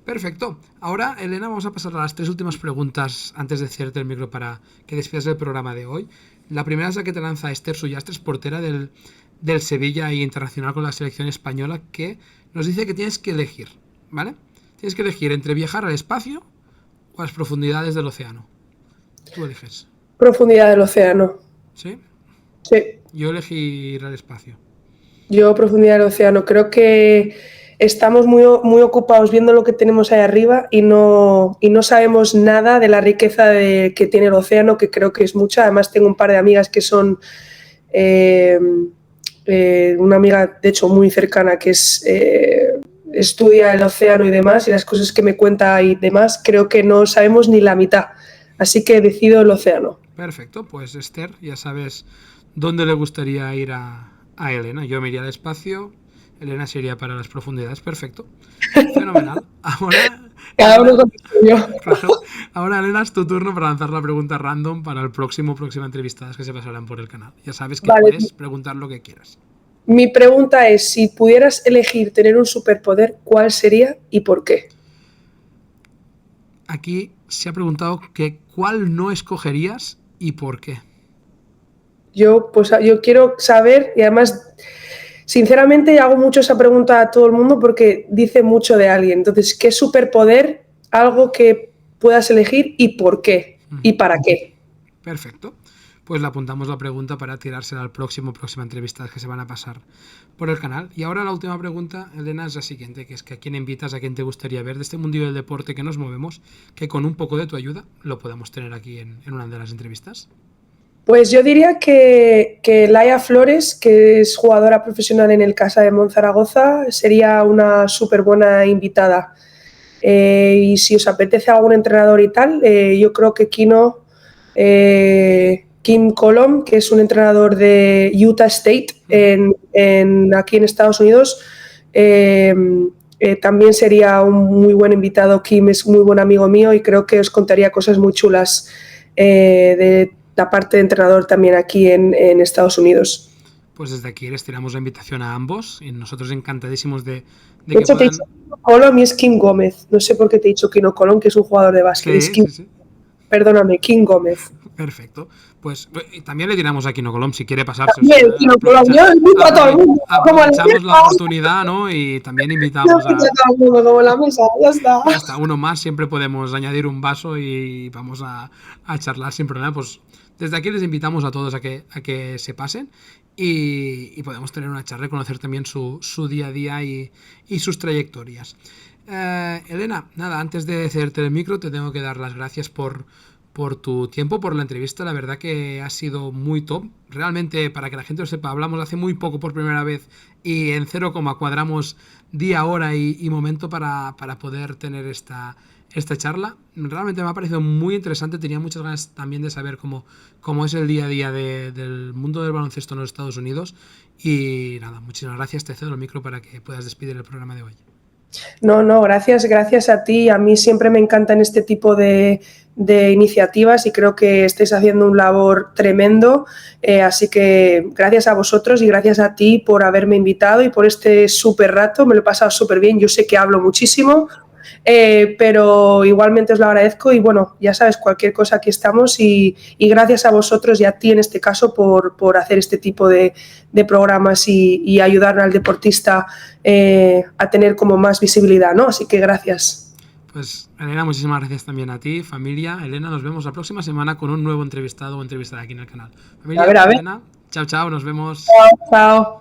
Perfecto. Ahora, Elena, vamos a pasar a las 3 últimas preguntas antes de cederte el micro para que despidas el programa de hoy. La primera es la que te lanza Esther Suyastres, portera del Sevilla y internacional con la selección española, que nos dice que tienes que elegir, ¿vale? Tienes que elegir entre viajar al espacio o a las profundidades del océano. Tú eliges. Profundidad del océano. ¿Sí? Sí. Yo elegí ir al espacio. Yo, profundidad del océano. Creo que estamos muy ocupados viendo lo que tenemos ahí arriba y no sabemos nada de la riqueza que tiene el océano, que creo que es mucha. Además, tengo un par de amigas que son una amiga, de hecho, muy cercana, que estudia el océano y demás, y las cosas que me cuenta y demás, creo que no sabemos ni la mitad. Así que decido el océano. Perfecto, pues Esther, ya sabes dónde le gustaría ir a Elena. Yo me iría al espacio, Elena se iría para las profundidades. Perfecto. Fenomenal. Ahora, Cada uno Elena, con lo suyo. claro, ahora, Elena, es tu turno para lanzar la pregunta random para el próxima entrevistadas que se pasarán por el canal. Ya sabes que Vale. puedes preguntar lo que quieras. Mi pregunta es, si pudieras elegir tener un superpoder, ¿cuál sería y por qué? Aquí se ha preguntado que cuál no escogerías y por qué. Yo quiero saber, y además, sinceramente, hago mucho esa pregunta a todo el mundo porque dice mucho de alguien. Entonces, ¿qué superpoder, algo que puedas elegir y por qué? ¿Y para qué? Perfecto. Pues le apuntamos la pregunta para tirársela al próxima entrevista que se van a pasar por el canal. Y ahora la última pregunta, Elena, es la siguiente, que es que a quién invitas, a quién te gustaría ver de este mundillo del deporte que nos movemos, que con un poco de tu ayuda lo podemos tener aquí en una de las entrevistas. Pues yo diría que Laia Flores, que es jugadora profesional en el Casa de Monzaragoza, sería una súper buena invitada. Y si os apetece algún entrenador y tal, yo creo que Kim Colom, que es un entrenador de Utah State aquí en Estados Unidos, también sería un muy buen invitado. Kim es muy buen amigo mío y creo que os contaría cosas muy chulas de la parte de entrenador también aquí en Estados Unidos. Pues desde aquí les tiramos la invitación a ambos y nosotros encantadísimos de que hecho, puedan... te he dicho Kino Colom y es Kim Gómez. No sé por qué te he dicho Kino Colom, que es un jugador de básquet. Sí. Perdóname, Kim Gómez. Perfecto. Pues también le tiramos a Kino Colom si quiere pasarse. También, Kino Colom. Yo invito a todo el mundo. Aprovechamos la oportunidad, ¿no? Y también invitamos a todo el mundo como la mesa. Ya está. Ya está, uno más. Siempre podemos añadir un vaso y vamos a charlar sin problema. Pues desde aquí les invitamos a todos a que se pasen y podemos tener una charla y conocer también su día a día y sus trayectorias. Elena, nada, antes de cederte el micro te tengo que dar las gracias por tu tiempo, por la entrevista. La verdad que ha sido muy top. Realmente, para que la gente lo sepa, hablamos hace muy poco por primera vez y en 0, cuadramos día, hora y momento para poder tener esta charla. Realmente me ha parecido muy interesante. Tenía muchas ganas también de saber cómo es el día a día del mundo del baloncesto en los Estados Unidos. Y nada, muchísimas gracias. Te cedo el micro para que puedas despedir el programa de hoy. No, gracias a ti. A mí siempre me encantan este tipo de iniciativas y creo que estáis haciendo un labor tremendo. Así que gracias a vosotros y gracias a ti por haberme invitado y por este súper rato. Me lo he pasado súper bien. Yo sé que hablo muchísimo, pero igualmente os lo agradezco y bueno, ya sabes, cualquier cosa aquí estamos y gracias a vosotros y a ti en este caso por hacer este tipo de programas y ayudar al deportista a tener como más visibilidad, ¿no? Así que gracias. Pues Elena, muchísimas gracias también a ti, familia. Elena, nos vemos la próxima semana con un nuevo entrevistado o entrevistada aquí en el canal. Familia, A ver. Elena, chao, chao, nos vemos. Chao.